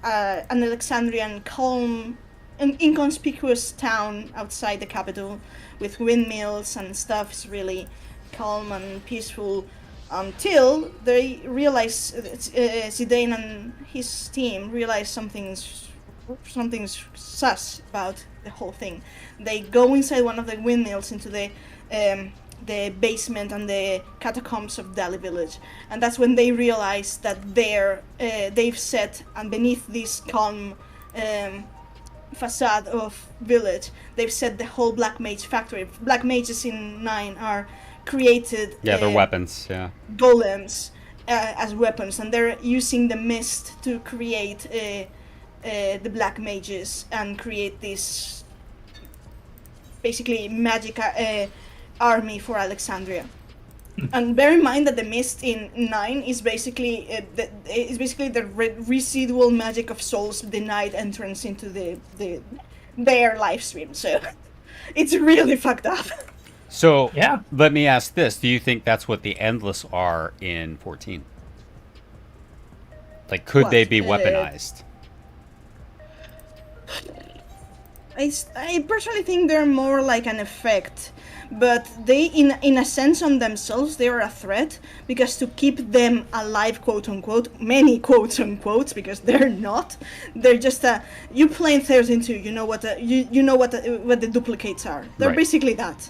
Alexandrian calm, an inconspicuous town outside the capital, with windmills and stuff. It's really calm and peaceful until they realize Zidane and his team realize something's sus about the whole thing. They go inside one of the windmills into the basement and the catacombs of Dali Village, and that's when they realize that they've set, and beneath this calm facade of village, they've set the whole black mage factory. Black mages in 9 are created. Yeah, they're weapons. Yeah. Golems as weapons, and they're using the mist to create the black mages and create this basically magic army for Alexandria. And bear in mind that the mist in 9 is basically the residual magic of souls denied entrance into their live stream. So it's really fucked up. So yeah, let me ask this: do you think that's what the Endless are in 14? Like, could they be weaponized? I personally think they're more like an effect, but they, in a sense on themselves, they are a threat, because to keep them alive, quote unquote, many quotes unquotes, because they're not, they're just you play in 13-2, you know what you know what the duplicates are. They're Right. basically that,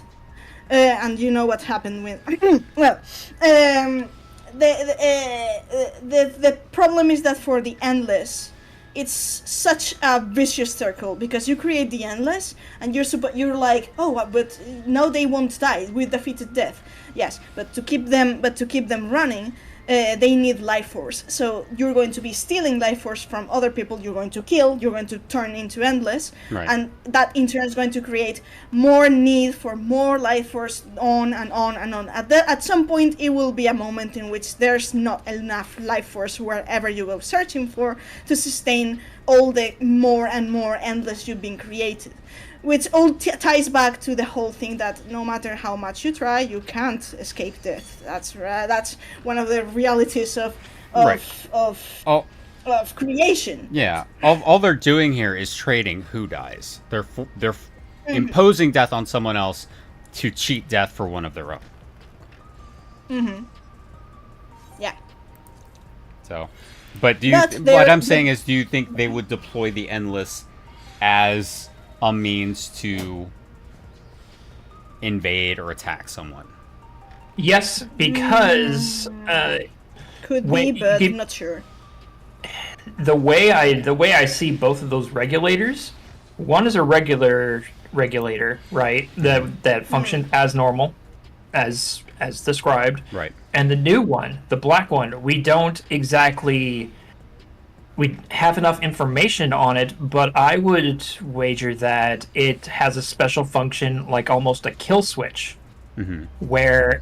and you know what happened with well, the problem is that for the Endless, it's such a vicious circle, because you create the Endless and you're like, oh, but now they won't die, we defeated death. Yes, but to keep them running, they need life force. So you're going to be stealing life force from other people. You're going to kill. You're going to turn into endless, Right. and that in turn is going to create more need for more life force, on and on and on. At some point, it will be a moment in which there's not enough life force wherever you go searching for to sustain all the more and more endless you've been created. Which all ties back to the whole thing that no matter how much you try, you can't escape death. That's one of the realities of Right. Oh, creation. yeah. All they're doing here is trading who dies. They're imposing death on someone else to cheat death for one of their own. Yeah. So, but do you? But What I'm saying is, do you think they would deploy the endless as a means to invade or attack someone? Yes, because Could be, when- but you- I'm not sure. the way I see both of those regulators, one is a regular regulator, right? That functioned as normal, as described. Right. And the new one, the black one, we don't exactly we have enough information on it, but I would wager that it has a special function like almost a kill switch, where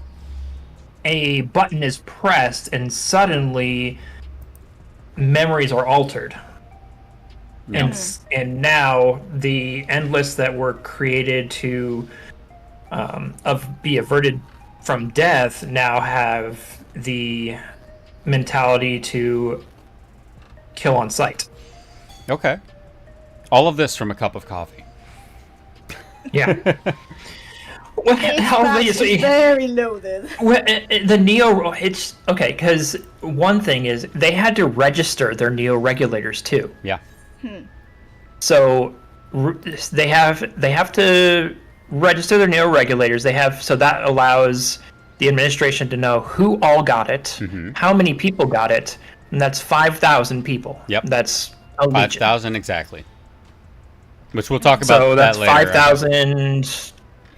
a button is pressed and suddenly memories are altered. And now the endless that were created to be averted from death now have the mentality to kill on sight. Okay. All of this from a cup of coffee. Yeah. What how they It's say very loaded. the Neo? It's okay because one thing is they had to register their Neo regulators too. Yeah. So they have to register their Neo regulators. They have so that allows the administration to know who all got it, how many people got it, and that's 5,000 people. Yep. That's a legion. 5,000 exactly. Which we'll talk about So that's that later. 5,000.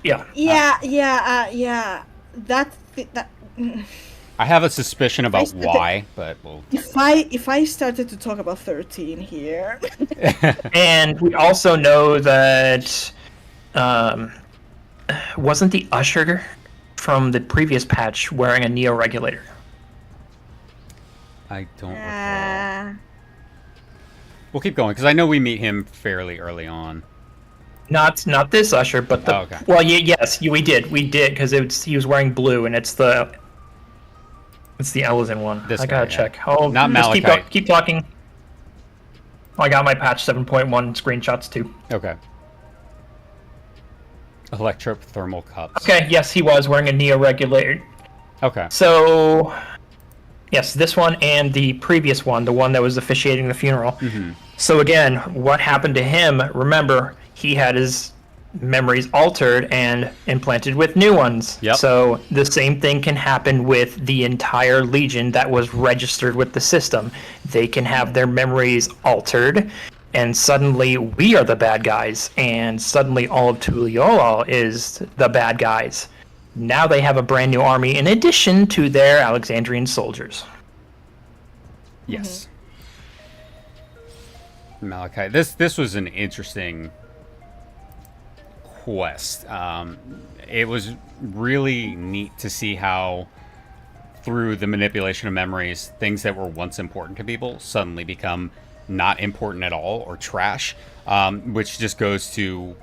Yeah. Yeah. That. I have a suspicion about I- why, but we'll... If I started to talk about 13 here, And we also know that wasn't the Usher from the previous patch wearing a Neo regulator? I don't recall. We'll keep going, because I know we meet him fairly early on. Not this Usher, but the Oh, okay. well, yes, we did because he was wearing blue, and it's the Ellison one. This I gotta guy, yeah. check. Oh, Not just Malachite. keep talking. I got my patch 7.1 screenshots too. Okay. Electrothermal cups. Okay, yes, he was wearing a Neo regulator. Okay. So, yes, this one and the previous one, the one that was officiating the funeral. So again, what happened to him? Remember, he had his memories altered and implanted with new ones. Yep. So the same thing can happen with the entire Legion that was registered with the system. They can have their memories altered, and suddenly we are the bad guys, and suddenly all of Tuliyola is the bad guys. Now they have a brand new army in addition to their Alexandrian soldiers. Yes. Malachi. This was an interesting quest. It was really neat to see how, through the manipulation of memories, things that were once important to people suddenly become not important at all or trash, which just goes to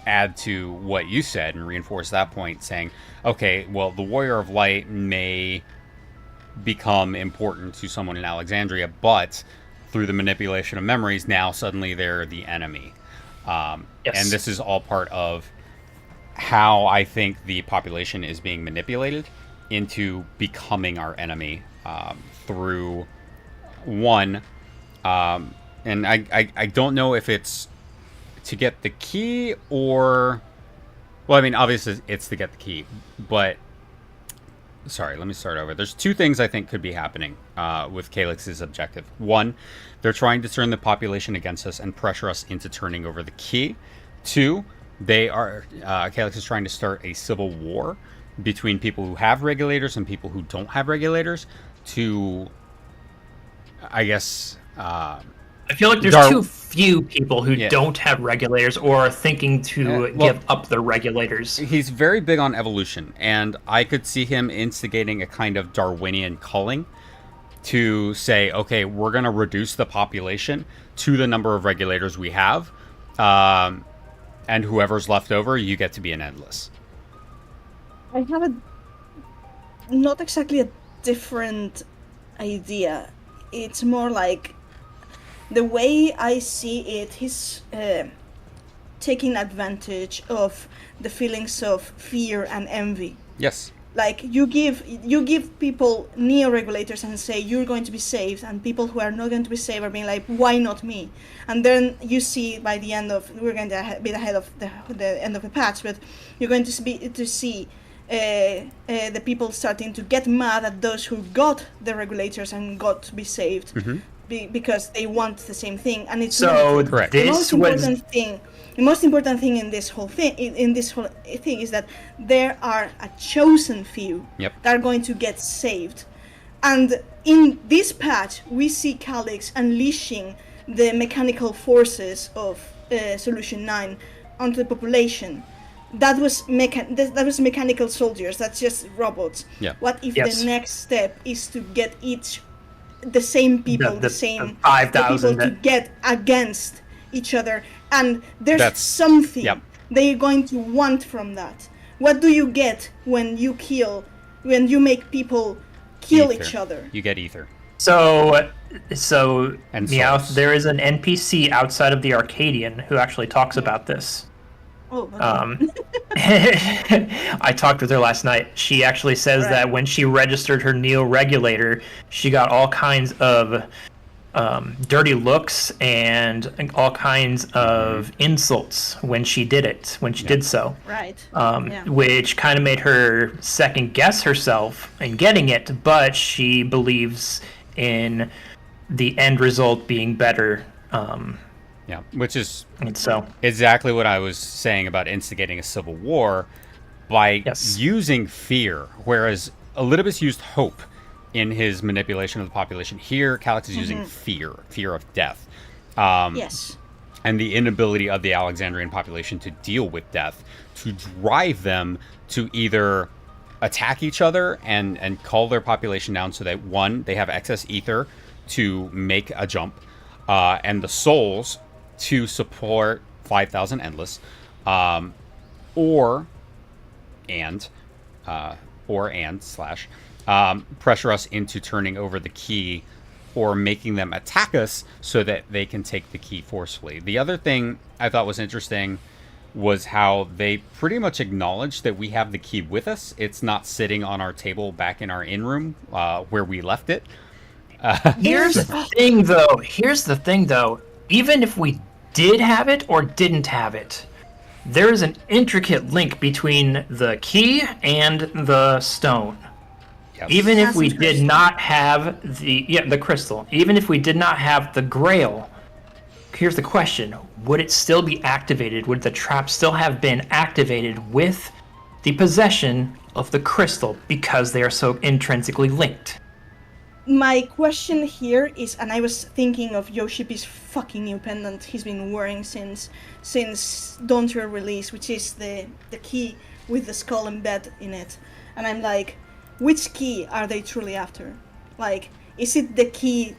add to what you said and reinforce that point, saying, okay, well, the Warrior of Light may become important to someone in Alexandria, but through the manipulation of memories, now suddenly they're the enemy. Yes. And this is all part of how I think the population is being manipulated into becoming our enemy through one. And I don't know if it's to get the key or... Well, I mean, obviously it's to get the key, but... Sorry, let me start over. There's two things I think could be happening with Calix's objective. One, they're trying to turn the population against us and pressure us into turning over the key. Two, Calix is trying to start a civil war between people who have regulators and people who don't have regulators to, I guess, I feel like there's too few people who don't have regulators or are thinking to give up their regulators. He's very big on evolution, and I could see him instigating a kind of Darwinian culling to say, okay, we're going to reduce the population to the number of regulators we have, and whoever's left over, you get to be an endless. I have not exactly a different idea. It's more like, the way I see it, he's taking advantage of the feelings of fear and envy. Yes. Like, you give people neo-regulators and say you're going to be saved, and people who are not going to be saved are being like, why not me? And then you see by the end of, we're going to be ahead of the end of the patch, but you're going to see the people starting to get mad at those who got the regulators and got to be saved. Mm-hmm. Because they want the same thing, and it's so correct. The most important thing in this whole thing is that there are a chosen few that are going to get saved, and in this patch we see Calyx unleashing the mechanical forces of Solution 9 onto the population. That was mechanical soldiers. That's just robots. Yeah. What if the next step is to get the same people, the same 5,000 people to get against each other, and there's something they're going to want from that. What do you get when you make people kill each other? You get ether. So Meowth, there is an NPC outside of the Arcadian who actually talks about this. Oh, okay. I talked with her last night. She actually says that when she registered her Neo-Regulator, she got all kinds of dirty looks and all kinds of insults when she did it, did so. Right. Which kind of made her second guess herself in getting it, but she believes in the end result being better. Yeah, which is exactly what I was saying about instigating a civil war by using fear, whereas Elidibus used hope in his manipulation of the population. Here, Calyx is using fear of death. And the inability of the Alexandrian population to deal with death, to drive them to either attack each other and cull their population down so that, one, they have excess ether to make a jump, and the souls to support 5,000 endless, or pressure us into turning over the key or making them attack us so that they can take the key forcefully. The other thing I thought was interesting was how they pretty much acknowledged that we have the key with us. It's not sitting on our table back in our in-room where we left it. Here's the thing, though. Even if we did have it or didn't have it, there is an intricate link between the key and the stone. Even if we did not have the crystal, even if we did not have the grail, here's the question: would it still be activated? Would the trap still have been activated with the possession of the crystal because they are so intrinsically linked? My question here is, and I was thinking of Yoshipi's fucking new pendant he's been wearing since Dawntrail release, which is the key with the skull embedded in it. And I'm like, which key are they truly after? Like, is it the key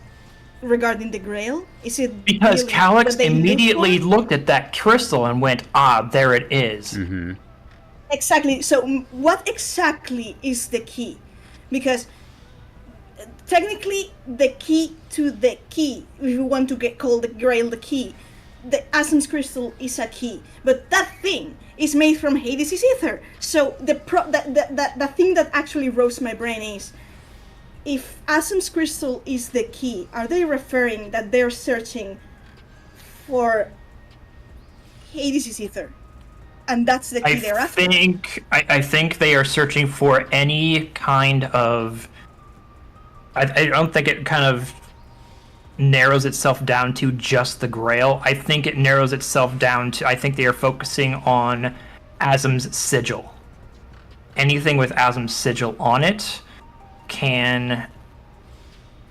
regarding the Grail? Is it because really Calyx immediately looked at that crystal and went, there it is. Mm-hmm. Exactly. So what exactly is the key? Because technically, the key to the key, if you want to call the Grail the key, the Essence Crystal is a key, but that thing is made from Hades' ether. So the thing that actually roasts my brain is, if Essence Crystal is the key, are they referring that they're searching for Hades' ether? And that's the key they're after? I think they are searching for any kind of... I don't think it kind of narrows itself down to just the Grail. I think it narrows itself down to... I think they are focusing on Asm's sigil. anything with Asm's sigil on it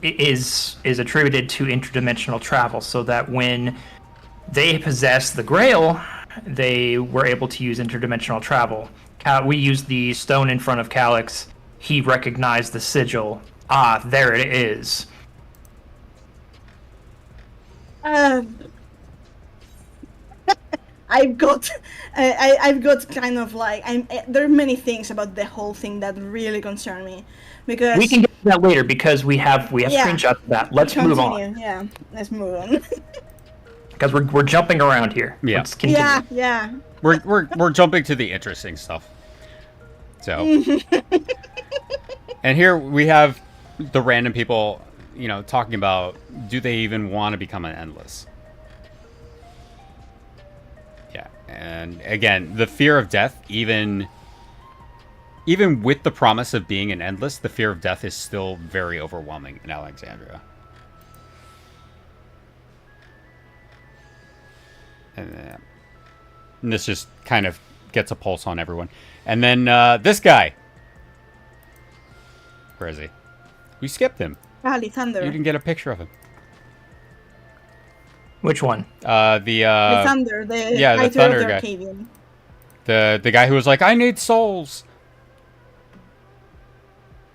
is attributed to interdimensional travel, so that when they possess the Grail, they were able to use interdimensional travel. We used the stone in front of Calyx. He recognized the sigil. Ah, there it is. I've got kind of like there are many things about the whole thing that really concern me, because We can get to that later because we have screenshots of that. Let's move on. Yeah, let's move on. Because we're jumping around here. Yeah. Let's continue. Yeah. We're jumping to the interesting stuff. So, and here we have the random people, talking about, do they even want to become an endless? Yeah, and again, the fear of death, even with the promise of being an endless, the fear of death is still very overwhelming in Alexandria. And this just kind of gets a pulse on everyone. And then this guy. Where is he? We skipped him. Kali Thunder. You didn't get a picture of him. Which one? The Thunder, the the Thunder guy. Arcadian. The guy who was like, I need souls.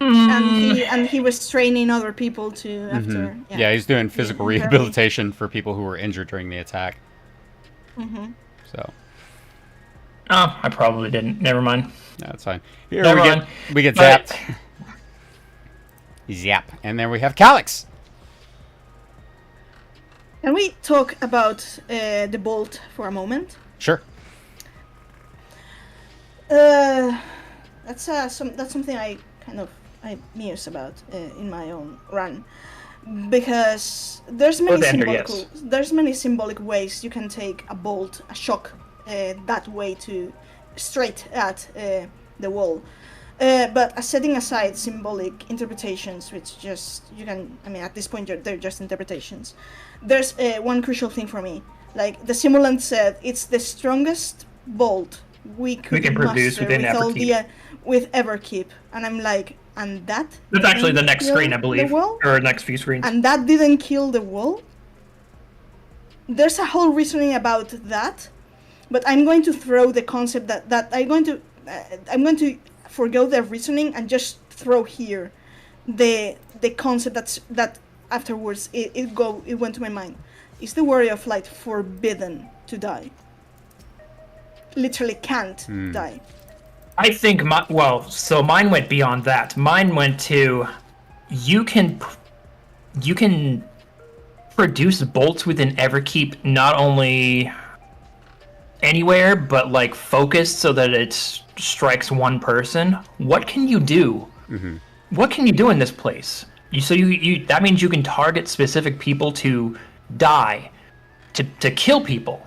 And he was training other people to after. Yeah, he's doing physical rehabilitation for people who were injured during the attack. So. Oh, I probably didn't. Never mind. No, that's fine. Here Never we get zapped. Zap. And then we have Calyx. Can we talk about the bolt for a moment? Sure. That's something I muse about in my own run, because there's many symbolic ways you can take a bolt, a shock, that way to straight at the wall. But setting aside symbolic interpretations, which at this point they're just interpretations. There's one crucial thing for me. Like the simulant said, it's the strongest bolt we can produce within Everkeep. With Everkeep, and I'm like, and that. That's actually the next screen, I believe, or next few screens. And that didn't kill the wall. There's a whole reasoning about that, but I'm going to throw the concept that I'm going to forgo the reasoning and just throw here the concept that afterwards it went to my mind. Is the Warrior of Light forbidden to die? Literally can't die. I think so mine went beyond that. Mine went to you can produce bolts within Everkeep not only anywhere but like focused so that it strikes one person. What can you do? What can you do in this place? That means you can target specific people to die, to kill people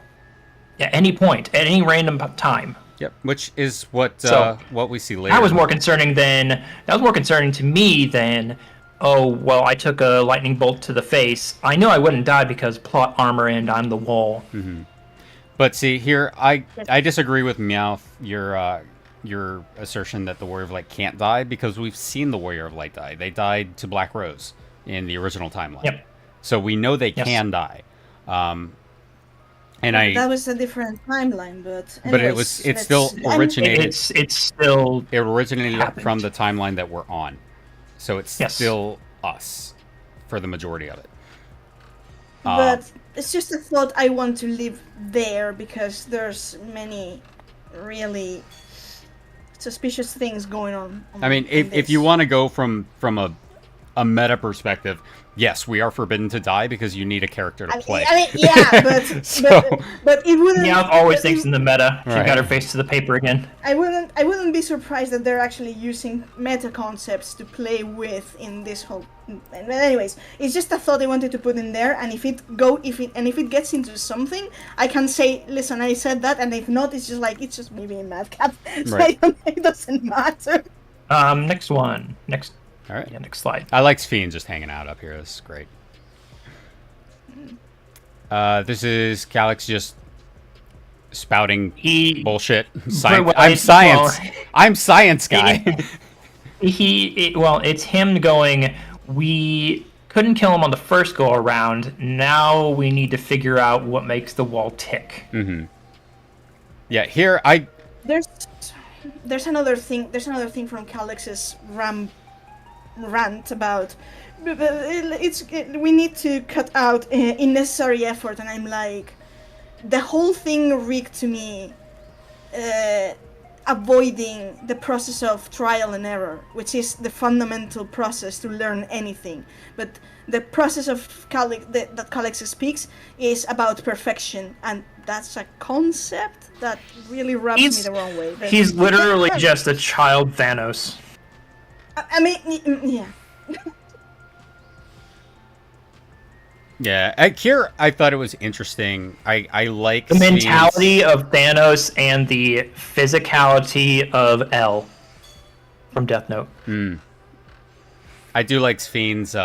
at any point, at any random time. Yep, which is what we see later. That was more concerning to me than, oh well, I took a lightning bolt to the face. I know I wouldn't die because plot armor and I'm the wall. But see here, I disagree with Meowth, your assertion that the Warrior of Light can't die, because we've seen the Warrior of Light die. They died to Black Rose in the original timeline. Yep. So we know they can die. That was a different timeline, but anyways, it still originated. It originated happened from the timeline that we're on, so it's still us for the majority of it. But it's just a thought I want to leave there, because there's many really suspicious things going on. I mean, if you want to go from a meta perspective, yes, we are forbidden to die because you need a character to play. But it wouldn't. Meowth always thinks in the meta. She got her face to the paper again. I wouldn't be surprised that they're actually using meta concepts to play with in this whole. But anyways, it's just a thought I wanted to put in there, and if it gets into something, I can say, listen, I said that, and if not, it's just me being madcap. So it doesn't matter. Next one. All right. Yeah, next slide. I like Sphene just hanging out up here. This is great. This is Calyx just spouting He bullshit. well, I'm it- science. well, I'm science guy. it's him going, we couldn't kill him on the first go around. Now we need to figure out what makes the wall tick. Yeah, here There's another thing. There's another thing from Calix's rant about. We need to cut out unnecessary effort, and I'm like, the whole thing reeked to me. Avoiding the process of trial and error, which is the fundamental process to learn anything. But the process of that Calix speaks is about perfection, and that's a concept that really rubs me the wrong way. But He's literally just a child Thanos. I mean, yeah. Yeah, here I thought it was interesting. I like The mentality of Thanos and the physicality of L from Death Note. I do like Sphne's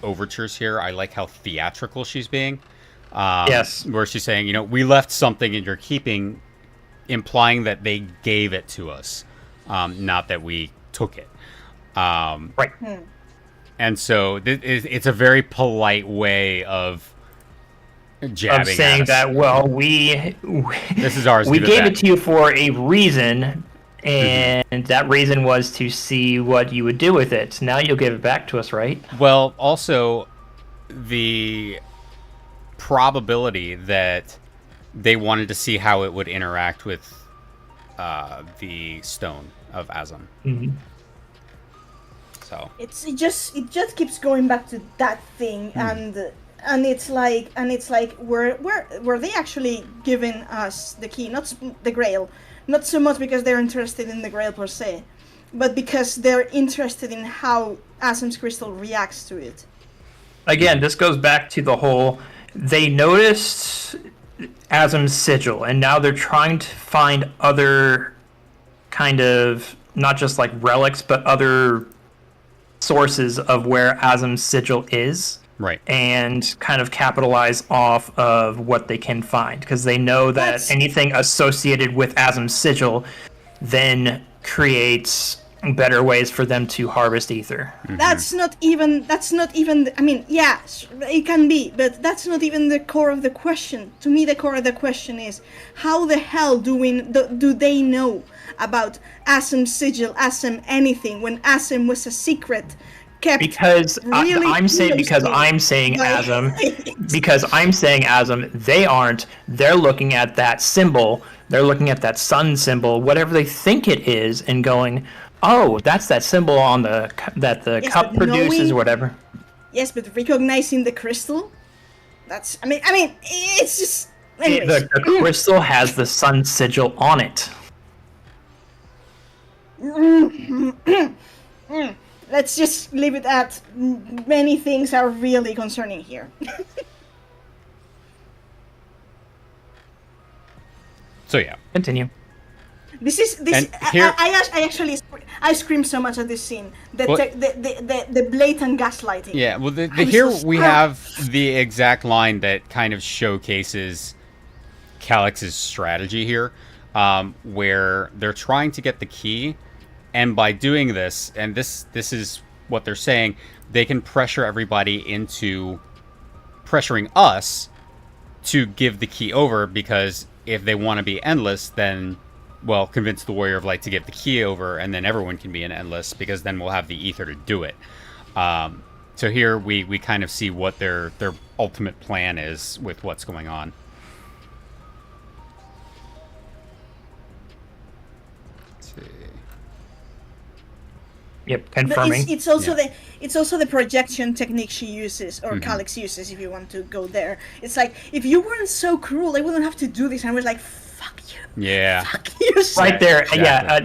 overtures here. I like how theatrical she's being. Yes. Where she's saying, you know, we left something in your keeping, implying that they gave it to us, not that we took it. Right. And so it's a very polite way of jabbing Of saying at us. that, well, This is ours. we give gave back. it to you for a reason, and that reason was to see what you would do with it. Now you'll give it back to us, right? Well, also the probability that they wanted to see how it would interact with the stone of Azam. So It just keeps going back to that thing, and it's like were they actually giving us the key, not the Grail, not so much because they're interested in the Grail per se, but because they're interested in how Azam's crystal reacts to it. Again, this goes back to the whole, they noticed Azam's sigil, and now they're trying to find other kind of, not just like relics, but other sources of where Azam's sigil is. right. And kind of capitalize off of what they can find, because they know that anything associated with Azam's sigil then creates better ways for them to harvest ether. That's not even. I mean, yeah, it can be, but that's not even the core of the question. To me, the core of the question is, how the hell do they know about Azam's sigil, Azam anything, when Azam was a secret kept? Because really I'm saying Azam, they aren't. They're looking at that symbol. They're looking at that sun symbol, whatever they think it is, and going, "Oh, that's that symbol on the cup produces, or whatever." Yes, but recognizing the crystal, that's. I mean, it's just. Anyways. The crystal has the sun sigil on it. Let's just leave it at many things are really concerning here. So yeah. Continue. This is this. And here- I actually screamed so much at this scene. Well- The blatant gaslighting. Yeah, well, I'm here so we sorry. have the exact line that kind of showcases Calix's strategy here, where they're trying to get the key, and by doing this, and this is what they're saying, they can pressure everybody into pressuring us to give the key over, because if they want to be endless, then, well, convince the Warrior of Light to give the key over, and then everyone can be an endless, because then we'll have the ether to do it. So here we kind of see what their ultimate plan is with what's going on. Let's see. Yep, But confirming. it's also the projection technique she uses, or Calix uses, if you want to go there. It's like, if you weren't so cruel, I wouldn't have to do this. And I was like, fuck you. Yeah. Fuck you. Right there, Exactly. yeah,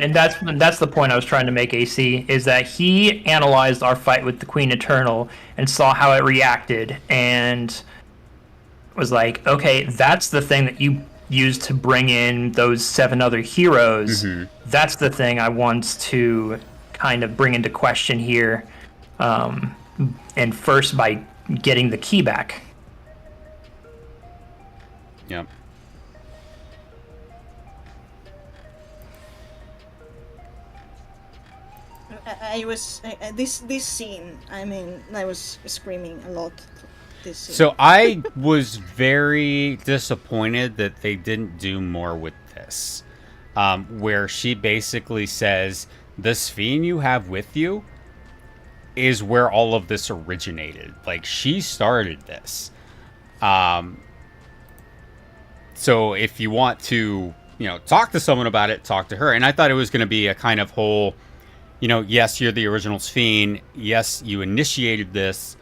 and that's the point I was trying to make, AC, is that he analyzed our fight with the Queen Eternal and saw how it reacted, and was like, okay, that's the thing that you used to bring in those 7 other heroes. That's the thing I want to kind of bring into question here, and first by getting the key back. Yep. I was this scene. I mean, I was screaming a lot. This scene. So I was very disappointed that they didn't do more with this, where she basically says, the Sphene you have with you is where all of this originated. Like, she started this. So if you want to, talk to someone about it, talk to her. And I thought it was going to be a kind of whole, yes, you're the original Sphene. Yes, you initiated this.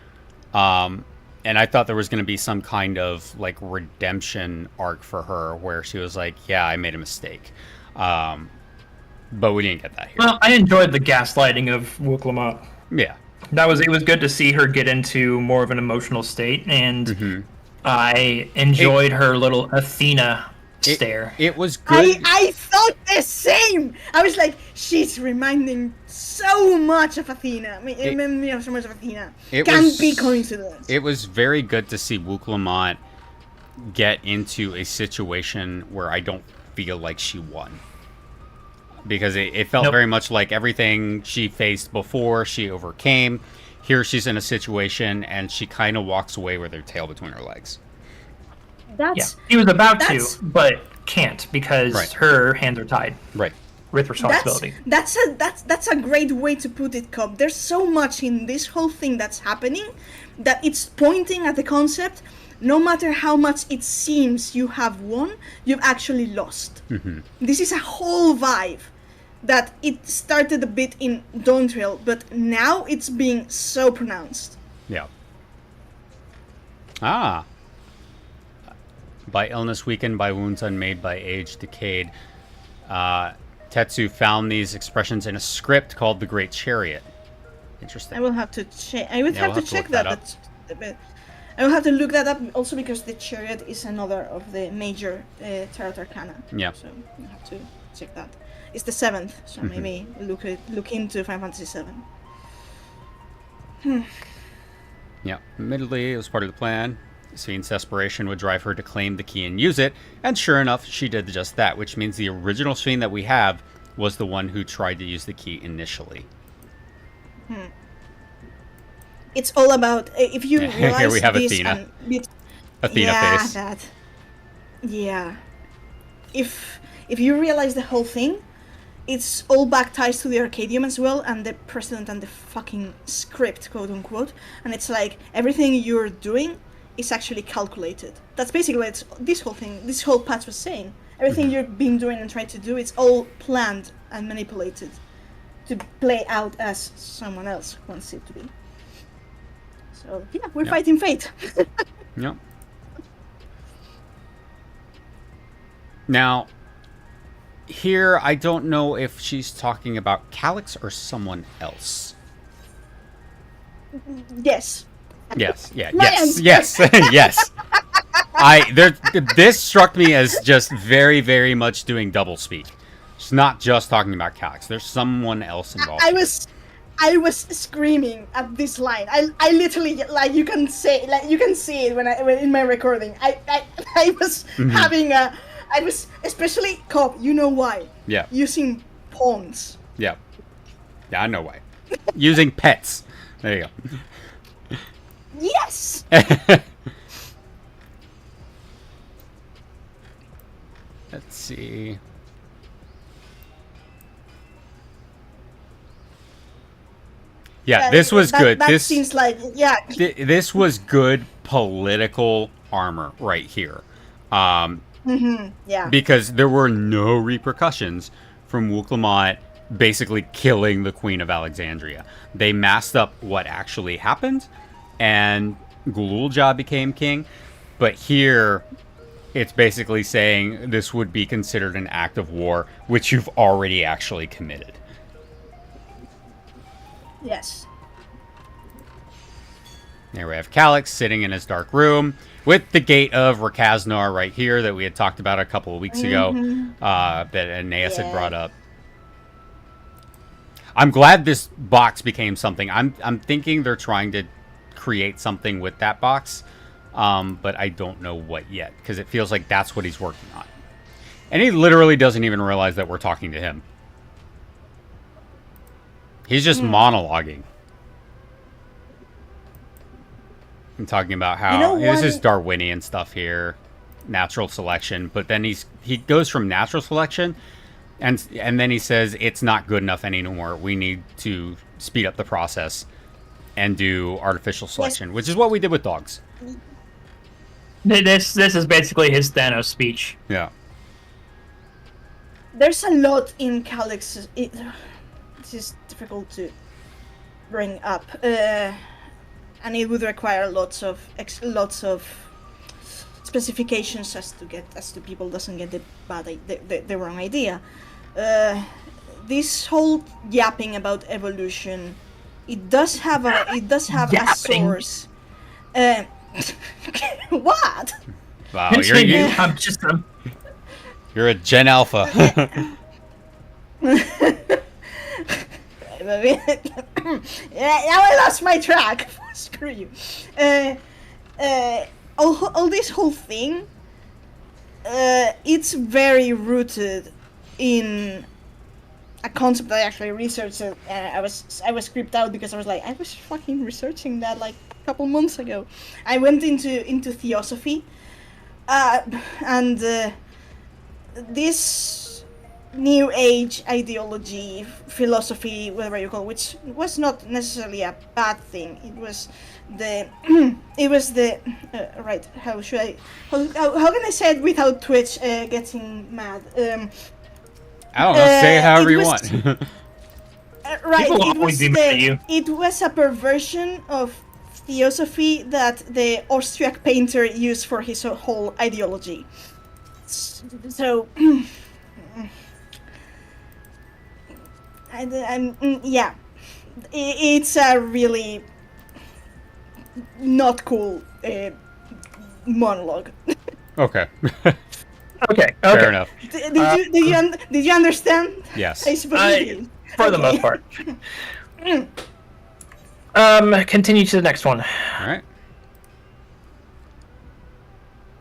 And I thought there was going to be some kind of like redemption arc for her where she was like, yeah, I made a mistake. But we didn't get that here. Well, I enjoyed the gaslighting of Wuklamot. Yeah. It was good to see her get into more of an emotional state, and I enjoyed her little Athena stare. It was good. I thought the same. I was like, she's reminding so much of Athena. I mean, it reminded me of so much of Athena. Can't be coincidence. It was very good to see Wuklamot get into a situation where I don't feel like she won. Because it felt very much like everything she faced before, she overcame. Here she's in a situation, and she kind of walks away with her tail between her legs. She was about to, but can't because her hands are tied. Right. With responsibility. That's a great way to put it, Cobb. There's so much in this whole thing that's happening that it's pointing at the concept. No matter how much it seems you have won, you've actually lost. This is a whole vibe that it started a bit in Dawntrail, but now it's being so pronounced. Yeah. By illness weakened, by wounds unmade, by age decayed. Tetsu found these expressions in a script called The Great Chariot. Interesting. I will have to check. I would have to check that. I will have to look that up also because the Chariot is another of the major Tarot Arcana. Yeah. So I have to check that. It's the 7th, so maybe look into Final Fantasy VII. Yeah. Admittedly, it was part of the plan. Sphene's desperation would drive her to claim the key and use it, and sure enough, she did just that, which means the original Sphene that we have was the one who tried to use the key initially. It's all about if you realize here we have this Athena. Athena face. That. Yeah. If you realize the whole thing, it's all back ties to the Arcadium as well, and the precedent and the fucking script, quote unquote. And it's like everything you're doing is actually calculated. That's basically what this whole thing, this whole patch was saying. Everything you've been doing and trying to do, it's all planned and manipulated to play out as someone else wants it to be. So yeah, we're fighting fate. Yep. Now, here I don't know if she's talking about Calyx or someone else. Yes. Yes. Yeah. Yes. Yes. Yes. This struck me as just very, very much doing double speak. She's not just talking about Calyx. There's someone else involved. I was screaming at this line. I literally you can see it when in my recording. I was having a. I was especially Cobb. You know why? Yeah. Using pawns. Yeah. Yeah, I know why. Using pets. There you go. Yes. Let's see. Yeah, this was good. This seems like this was good political armor right here. Yeah. Because there were no repercussions from Wuklamot basically killing the Queen of Alexandria. They masked up what actually happened, and Gululja became king. But here, it's basically saying this would be considered an act of war, which you've already actually committed. Yes. There we have Calyx sitting in his dark room with the gate of Rakaznar right here that we had talked about a couple of weeks ago, that Aeneas had brought up. I'm glad this box became something. I'm thinking they're trying to create something with that box, but I don't know what yet, because it feels like that's what he's working on. And he literally doesn't even realize that we're talking to him. He's just monologuing. I'm talking about how this is Darwinian stuff here, natural selection, but then he goes from natural selection, and then he says it's not good enough anymore. We need to speed up the process and do artificial selection, which is what we did with dogs. This is basically his Thanos speech. Yeah. There's a lot in Calyx. This is difficult to bring up, and it would require lots of specifications as to people doesn't get the wrong idea. This whole yapping about evolution, it does have a source. What? Wow, I'm just you're a Gen Alpha. Now I lost my track. Screw you. All this whole thing, it's very rooted in a concept I actually researched. I was creeped out because I was like, I was fucking researching that like a couple months ago. I went into theosophy, and this new age ideology, philosophy, whatever you call it, which was not necessarily a bad thing. It was the right. How can I say it without Twitch getting mad? I don't know. Say it however you want. Right. People will always be mad at you. It was a perversion of theosophy that the Austriac painter used for his whole ideology. So, yeah, it's a really not cool monologue. Okay. Okay. Fair enough. Did you understand? Yes. I suppose you did. For the most part. Continue to the next one. All right.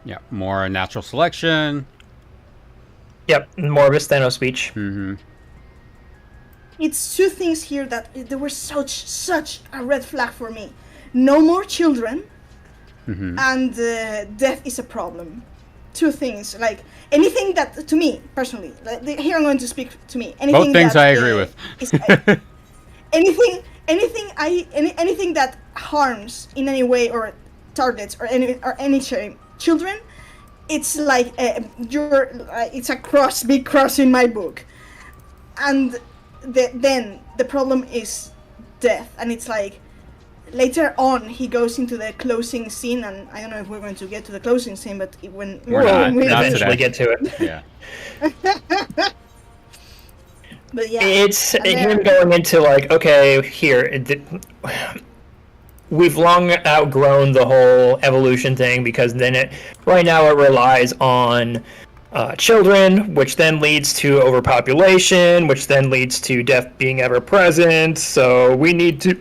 Yeah, more natural selection. Yep, more of his Thanos speech. Mm-hmm. It's two things here that they were such a red flag for me. No more children, and death is a problem. Two things, like anything that, to me personally, like, here I'm going to speak to me. Anything Both things that, I agree with. anything that harms in any way or targets or any children, it's like it's a big cross in my book. And then the problem is death, and it's like later on he goes into the closing scene, and I don't know if we're going to get to the closing scene, but when We're not. We'll Not eventually today. get to it. Yeah. But yeah, It's him going into like, okay, we've long outgrown the whole evolution thing, because then right now it relies on children, which then leads to overpopulation, which then leads to death being ever present. So we need to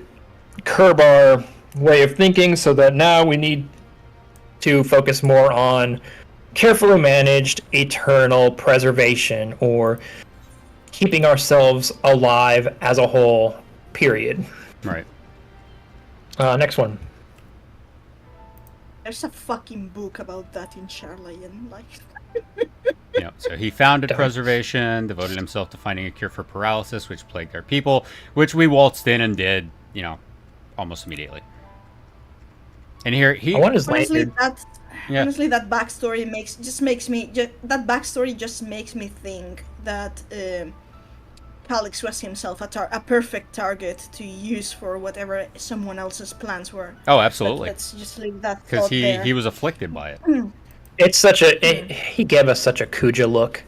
curb our way of thinking, so that now we need to focus more on carefully managed eternal preservation, or keeping ourselves alive as a whole, period. Right. Next one. there's a fucking book about that in Charlayan, like. Yeah. So he founded preservation, devoted himself to finding a cure for paralysis, which plagued our people, which we waltzed in and did, almost immediately. And here he Honestly, Yeah. honestly, that backstory makes me think that Calyx was himself a perfect target to use for whatever someone else's plans were. Oh, But absolutely. let's just leave that Because thought there. he was afflicted by it. It's he gave us such a Kuja look.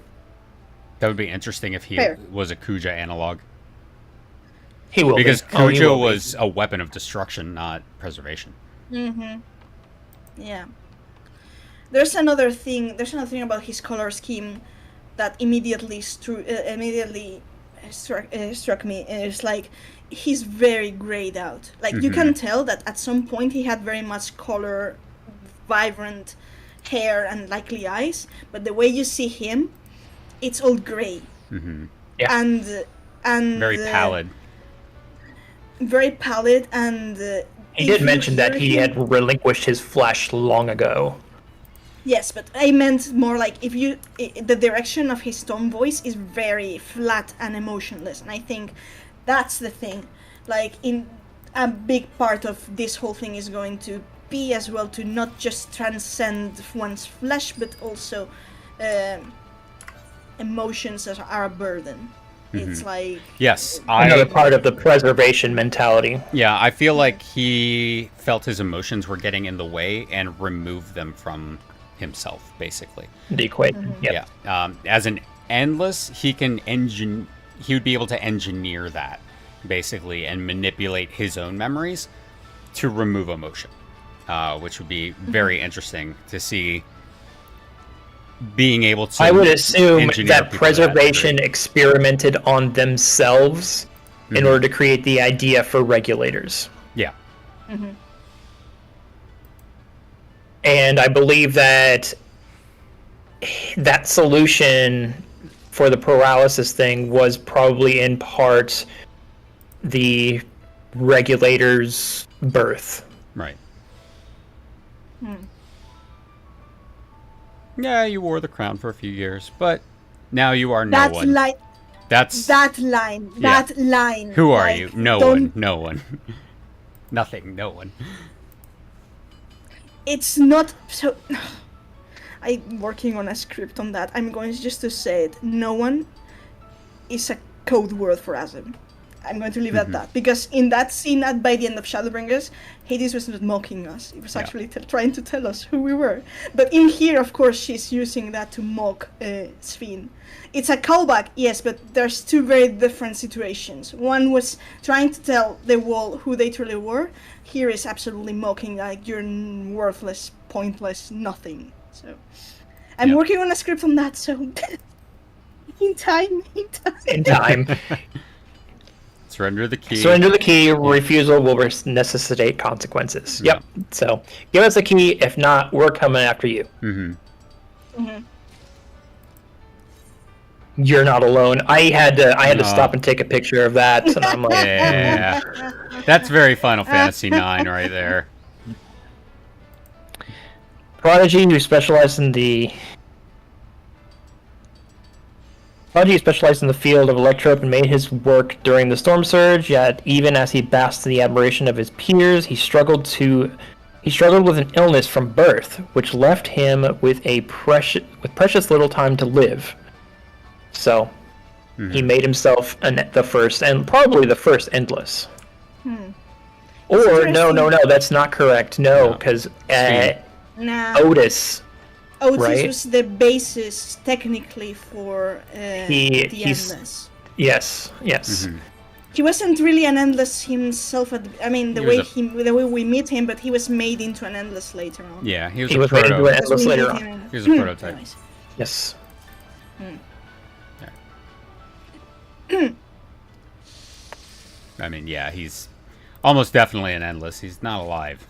That would be interesting if he Fair. was a Kuja analog. He will Because be. Oh, he Kuja will be. was a weapon of destruction, not preservation. Mm-hmm. Yeah. There's another thing about his color scheme that immediately struck me. It's like he's very grayed out. Like you can tell that at some point he had very much color, vibrant hair and likely eyes, but the way you see him, it's all gray. Hmm. Yeah. And Very pallid. very pallid, and He did mention that he had relinquished his flesh long ago. Yes, but I meant more like the direction of his tone voice is very flat and emotionless, and I think that's the thing. Like, in a big part of this whole thing is going to be as well to not just transcend one's flesh, but also emotions that are a burden. It's like Yes, another part of the preservation mentality. Yeah, I feel like he felt his emotions were getting in the way and removed them from himself, basically. The equation. Yep. Yeah. As an endless, he would be able to engineer that, basically, and manipulate his own memories to remove emotion, which would be very interesting to see. Being able to, I would assume engineer that people to preservation degree. experimented on themselves in order to create the idea for regulators. Yeah. And I believe that that solution for the paralysis thing was probably in part the regulator's birth. Right. Yeah, you wore the crown for a few years, but now you are no one. That line. Who are like, you? No one. Nothing. No one. It's not so. I'm working on a script on that. I'm going just to say it. No one is a code word for Azim. I'm going to leave it at that, because in that scene by the end of Shadowbringers, Hades was not mocking us. He was actually trying to tell us who we were. But in here, of course, she's using that to mock Sven. It's a callback, yes, but there's two very different situations. One was trying to tell the wall who they truly were. Here is absolutely mocking, like, you're worthless, pointless, nothing. So I'm working on a script on that, so in time. In time. Surrender the key. Surrender the key. Refusal will necessitate consequences. Yep. So give us a key. If not, we're coming after you. You're not alone. I had to stop and take a picture of that, and I'm like, yeah, that's very Final Fantasy IX right there. Prodigy, who specialized in the field of electrope and made his work during the Storm Surge, yet even as he basked in the admiration of his peers, he struggled with an illness from birth, which left him with precious little time to live. So, he made himself the first, and probably the first Endless. Or, no, that's not correct. No, because Otis... Otis was the basis, technically, for the Endless. Yes. He wasn't really an Endless himself. The way we meet him, but he was made into an Endless later on. Yeah, he was made into an Endless later on. He was a prototype. Yes. I mean, yeah, he's almost definitely an Endless. He's not alive.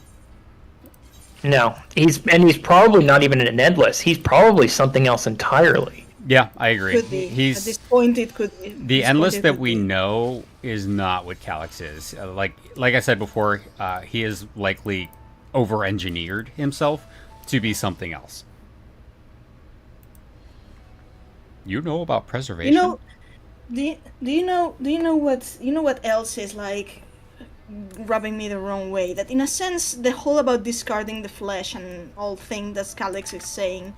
No, he's probably not even an Endless. He's probably something else entirely. Yeah, I agree. Could be. At this point, it could be. The Endless that we know is not what Calyx is. Like I said before, he is likely over-engineered himself to be something else. You know about preservation? Do you know what else is like rubbing me the wrong way? That in a sense, the whole about discarding the flesh and all thing that Calyx is saying,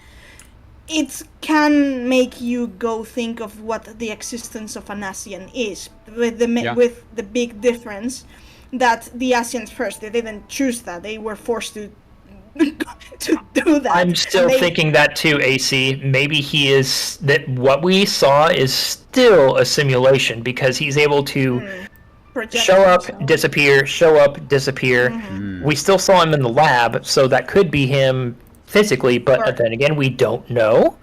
it can make you go think of what the existence of an Asian is, with the big difference that the Asians first, they didn't choose that, they were forced to do that. I'm still thinking that too, AC. Maybe he is, that what we saw is still a simulation, because he's able to show up, disappear, show up, disappear. We still saw him in the lab, so that could be him physically, but then again, we don't know.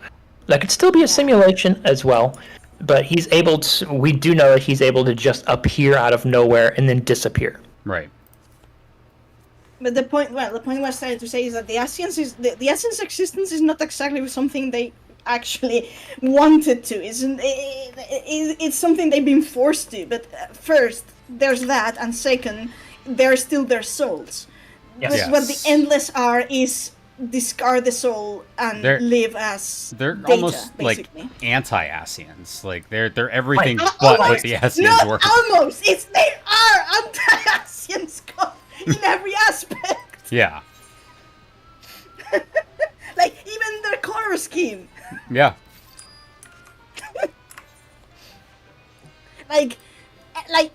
That could still be a simulation as well, but he's able to, we do know that he's able to just appear out of nowhere and then disappear. Right. But the point was trying to say is that the Asians' existence is not exactly something they actually wanted to. It's something they've been forced to. But first, there's that, and second, they're still their souls. Yes. But what the Yes. endless are is discard the soul and They're- live as They're data, almost basically. like anti-Asians. Like they're everything Right. but Almost. what the Asians Not were. almost. They are anti-Asians in every aspect. Yeah. Like even their color scheme. Yeah. Like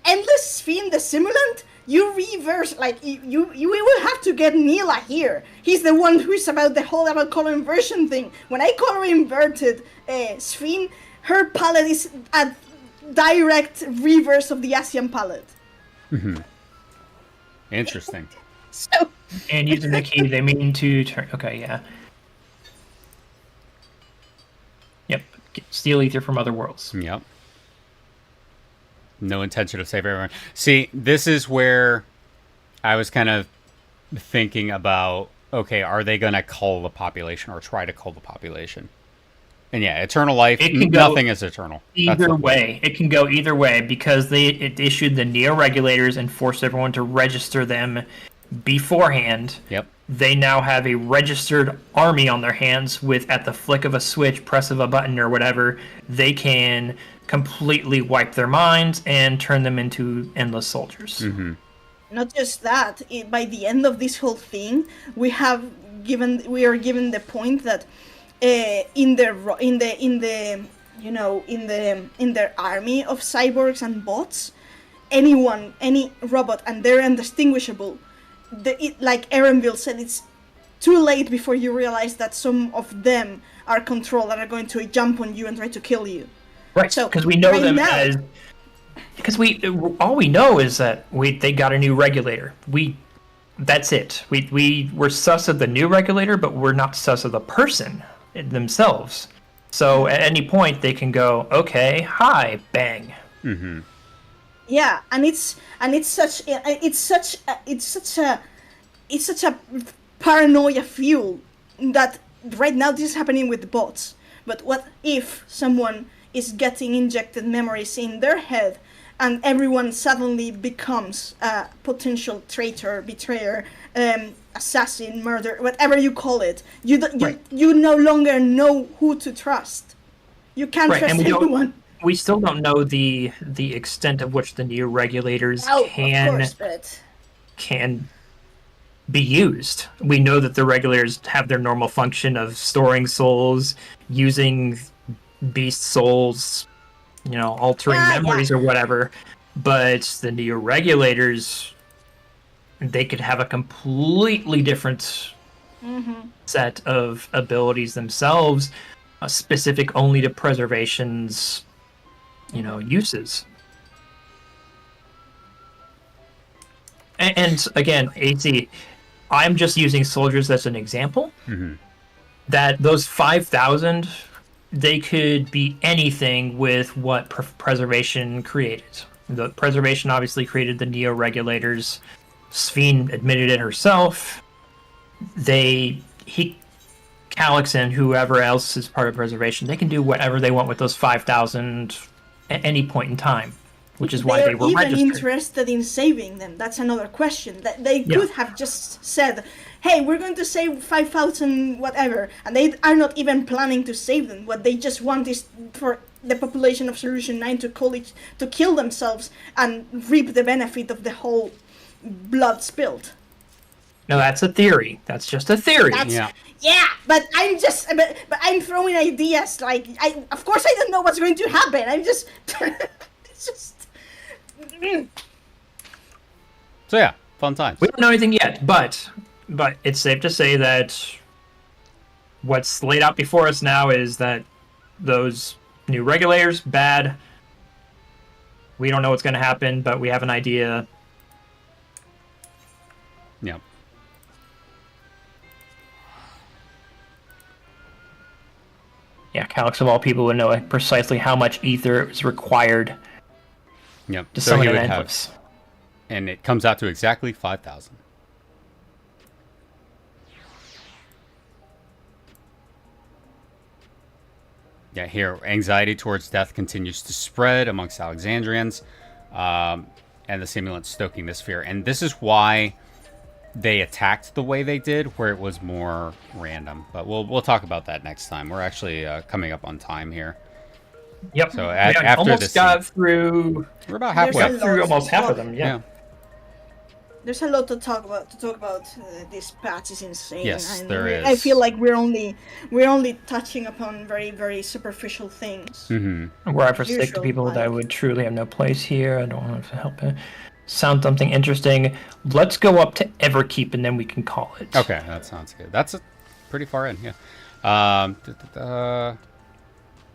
endless fiend the simulant. You reverse, like you will have to get Neela here. He's the one who's about the whole about color inversion thing. When I color inverted Sphene, her palette is a direct reverse of the Asian palette. Interesting. So And using the key, they mean to turn. Okay, yeah. Yep. Steal ether from other worlds. Yep. No intention to save everyone. See, this is where I was kind of thinking about, okay, are they going to cull the population or try to cull the population? And yeah, eternal life, It can go nothing is eternal. That's the Either point. way, it can go either way because it issued the neo-regulators and forced everyone to register them beforehand. Yep. They now have a registered army on their hands with, at the flick of a switch, press of a button or whatever, they can completely wipe their minds and turn them into endless soldiers. Mm-hmm. not just that, by the end of this whole thing, we are given the point that in their army of cyborgs and bots, any robot, and they're indistinguishable. Like Erenville said, it's too late before you realize that some of them are controlled and are going to jump on you and try to kill you. Right, So, because we know right them now- as... Because all we know is that they got a new regulator. That's it. We're sus of the new regulator, but we're not sus of the person themselves. So at any point they can go, okay, hi, bang. Mm-hmm. Yeah, and it's such a paranoia fuel that right now this is happening with the bots. But what if someone is getting injected memories in their head, and everyone suddenly becomes a potential traitor, betrayer, assassin, murderer, whatever you call it? You no longer know who to trust. You can't Right, trust and anyone. we still don't know the extent of which the new regulators Of course, but can be used. We know that the regulators have their normal function of storing souls, using beast souls, altering memories or whatever. But the new regulators, they could have a completely different set of abilities themselves, specific only to preservation's, uses. And again, AC, I'm just using soldiers as an example. Mm-hmm. That those 5,000, they could be anything with what preservation created. The preservation obviously created the neo-regulators. Sphene admitted it herself. Calix and whoever else is part of preservation, they can do whatever they want with those 5,000 at any point in time, which is why they were even registered. interested in saving them. That's another question. That they could have just said, "Hey, we're going to save 5,000 whatever," and they are not even planning to save them. What they just want is for the population of Solution 9 to kill themselves and reap the benefit of the whole blood spilled. No, that's a theory. That's just a theory. Yeah, but I'm throwing ideas. Like, of course I don't know what's going to happen. I'm just, it's just. So yeah, fun times. We don't know anything yet, but it's safe to say that what's laid out before us now is that those new regulators, bad. We don't know what's going to happen, but we have an idea. Yep. Yeah, Calix of all people would know precisely how much ether is required Yep. to So summon he an would have, endless. and it comes out to exactly 5,000. Yeah, here, anxiety towards death continues to spread amongst Alexandrians. and the simulants stoking this fear. And this is why they attacked the way they did, where it was more random. But we'll talk about that next time. We're actually coming up on time here. Yep. So We after almost this, got through. we're about There's halfway. a Through lot- almost half well, of them. Yeah. There's a lot to talk about. This patch is insane. Yes, and there is. I feel like we're only touching upon very, very superficial things. Mm-hmm. Where I forsake the Usual people that life. would truly have no place here. I don't want to help it. Sound something interesting. Let's go up to Everkeep and then we can call it. Okay, that sounds good. That's pretty far in, yeah.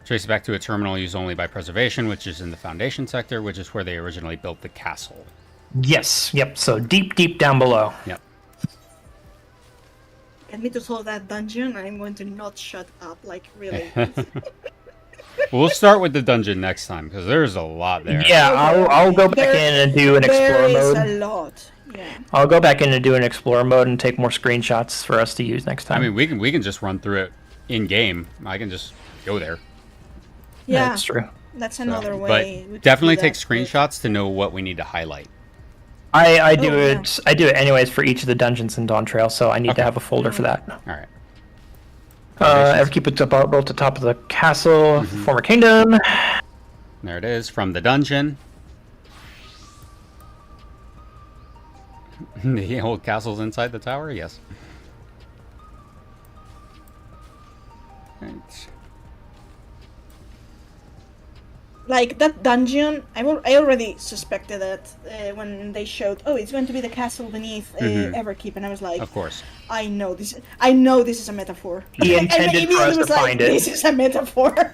Trace it back to a terminal used only by preservation, which is in the Foundation sector, which is where they originally built the castle. Yes. Yep. So deep down below. Yep. Get me to solve that dungeon, I'm going to not shut up. Like really. We'll start with the dungeon next time, because there's a lot there. Yeah, I'll go back There- in and do an There explorer is mode. a lot. Yeah. I'll go back in and do an explorer mode and take more screenshots for us to use next I time. mean, we can just run through it in-game. I can just go there. Yeah. That's true. That's So, another way. we but could definitely do take that, but- screenshots to know what we need to highlight. I do Oh, yeah. it. I do it anyways for each of the dungeons in Dawn Trail, so I need Okay. to have a folder for that. All right. Everkeep is built at the top of the castle, former kingdom. There it is, from the dungeon. The old castle's inside the tower? Yes. Right. Like that dungeon, I already suspected that when they showed, oh, it's going to be the castle beneath Everkeep, and I was like, Of course. I know this is a metaphor. He I intended for immediately us was to like, find it. This is a metaphor.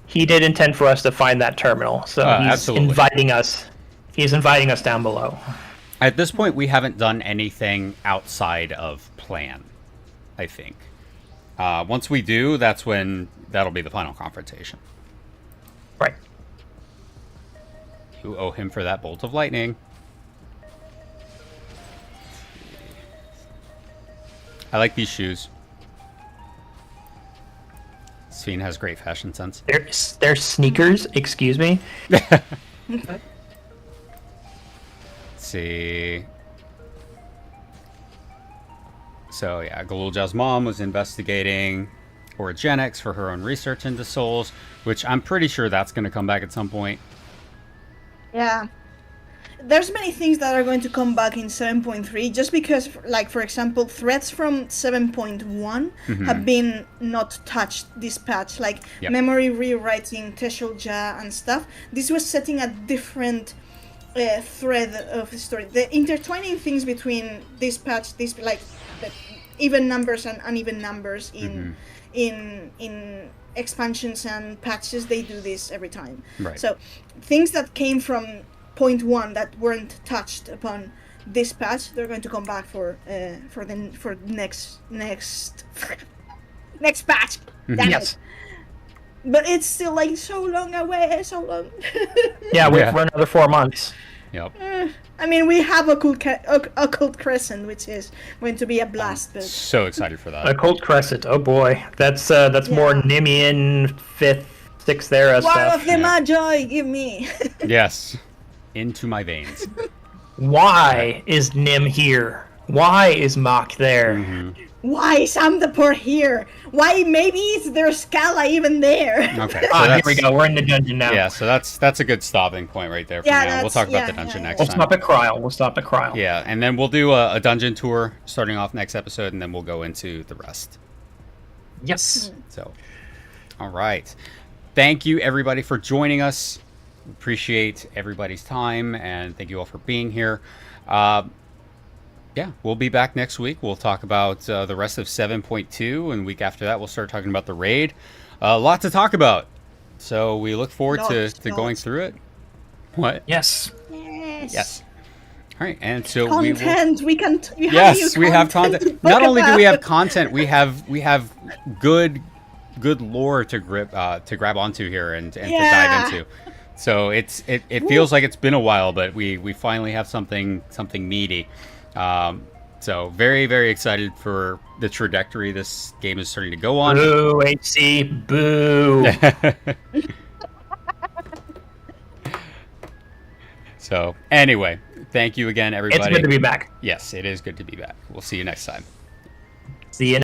He did intend for us to find that terminal, so he's absolutely. inviting us. He's inviting us down below. At this point, we haven't done anything outside of plan, I think. Once we do, that's when that'll be the final confrontation. Right. You owe him for that bolt of lightning. I like these shoes. Sphene has great fashion sense. They're sneakers. Excuse me. Let's see. So yeah, Galulja's mom was investigating orogenics for her own research into souls, which I'm pretty sure that's going to come back at some point. Yeah. There's many things that are going to come back in 7.3 just because, like, for example, threats from 7.1 have been not touched this patch, like Yep. memory rewriting, Teshulja and stuff. This was setting a different thread of the story. The intertwining things between this patch, this like the even numbers and uneven numbers in expansions and patches, they do this every time. Right. So things that came from 0.1 that weren't touched upon this patch, they're going to come back for next next patch. Damn Yes. it. But it's still like so long away, so long. Yeah, wait Yeah. for another 4 months. Yep. I mean, we have Occult Crescent, which is going to be a blast. But So excited for that. Occult Crescent. Oh boy, that's more Yeah. Nimian 5th, 6th era War stuff. of the Magi, give me. Yes. Into my veins. Why is Nim here? Why is Mach there? Why is Amdapur here? Why maybe is there Scala even there? Okay. So Here we go. We're in the dungeon now. Yeah, so that's a good stopping point right there for Yeah, now. We'll that's- talk about yeah, the dungeon yeah, next We'll time. stop at Kryl. Yeah, and then we'll do a dungeon tour starting off next episode, and then we'll go into the rest. Yes. So, all right. Thank you, everybody, for joining us. Appreciate everybody's time, and thank you all for being here. Yeah, we'll be back next week. We'll talk about the rest of 7.2, and the week after that, we'll start talking about the raid. A lot to talk about. So we look forward to going Lots. through it. What? Yes. Yes. Yes. All right, and so we will... Content. We can. Yes, we have content. to Not talk only do we have about. content, we have good lore to grab onto here and to Yeah. dive into. So it feels like it's been a while, but we finally have something meaty. So very, very excited for the trajectory this game is starting to go on. Boo, HC. Boo. So anyway, thank you again, everybody. It's good to be back. Yes, it is good to be back. We'll see you next time. See you.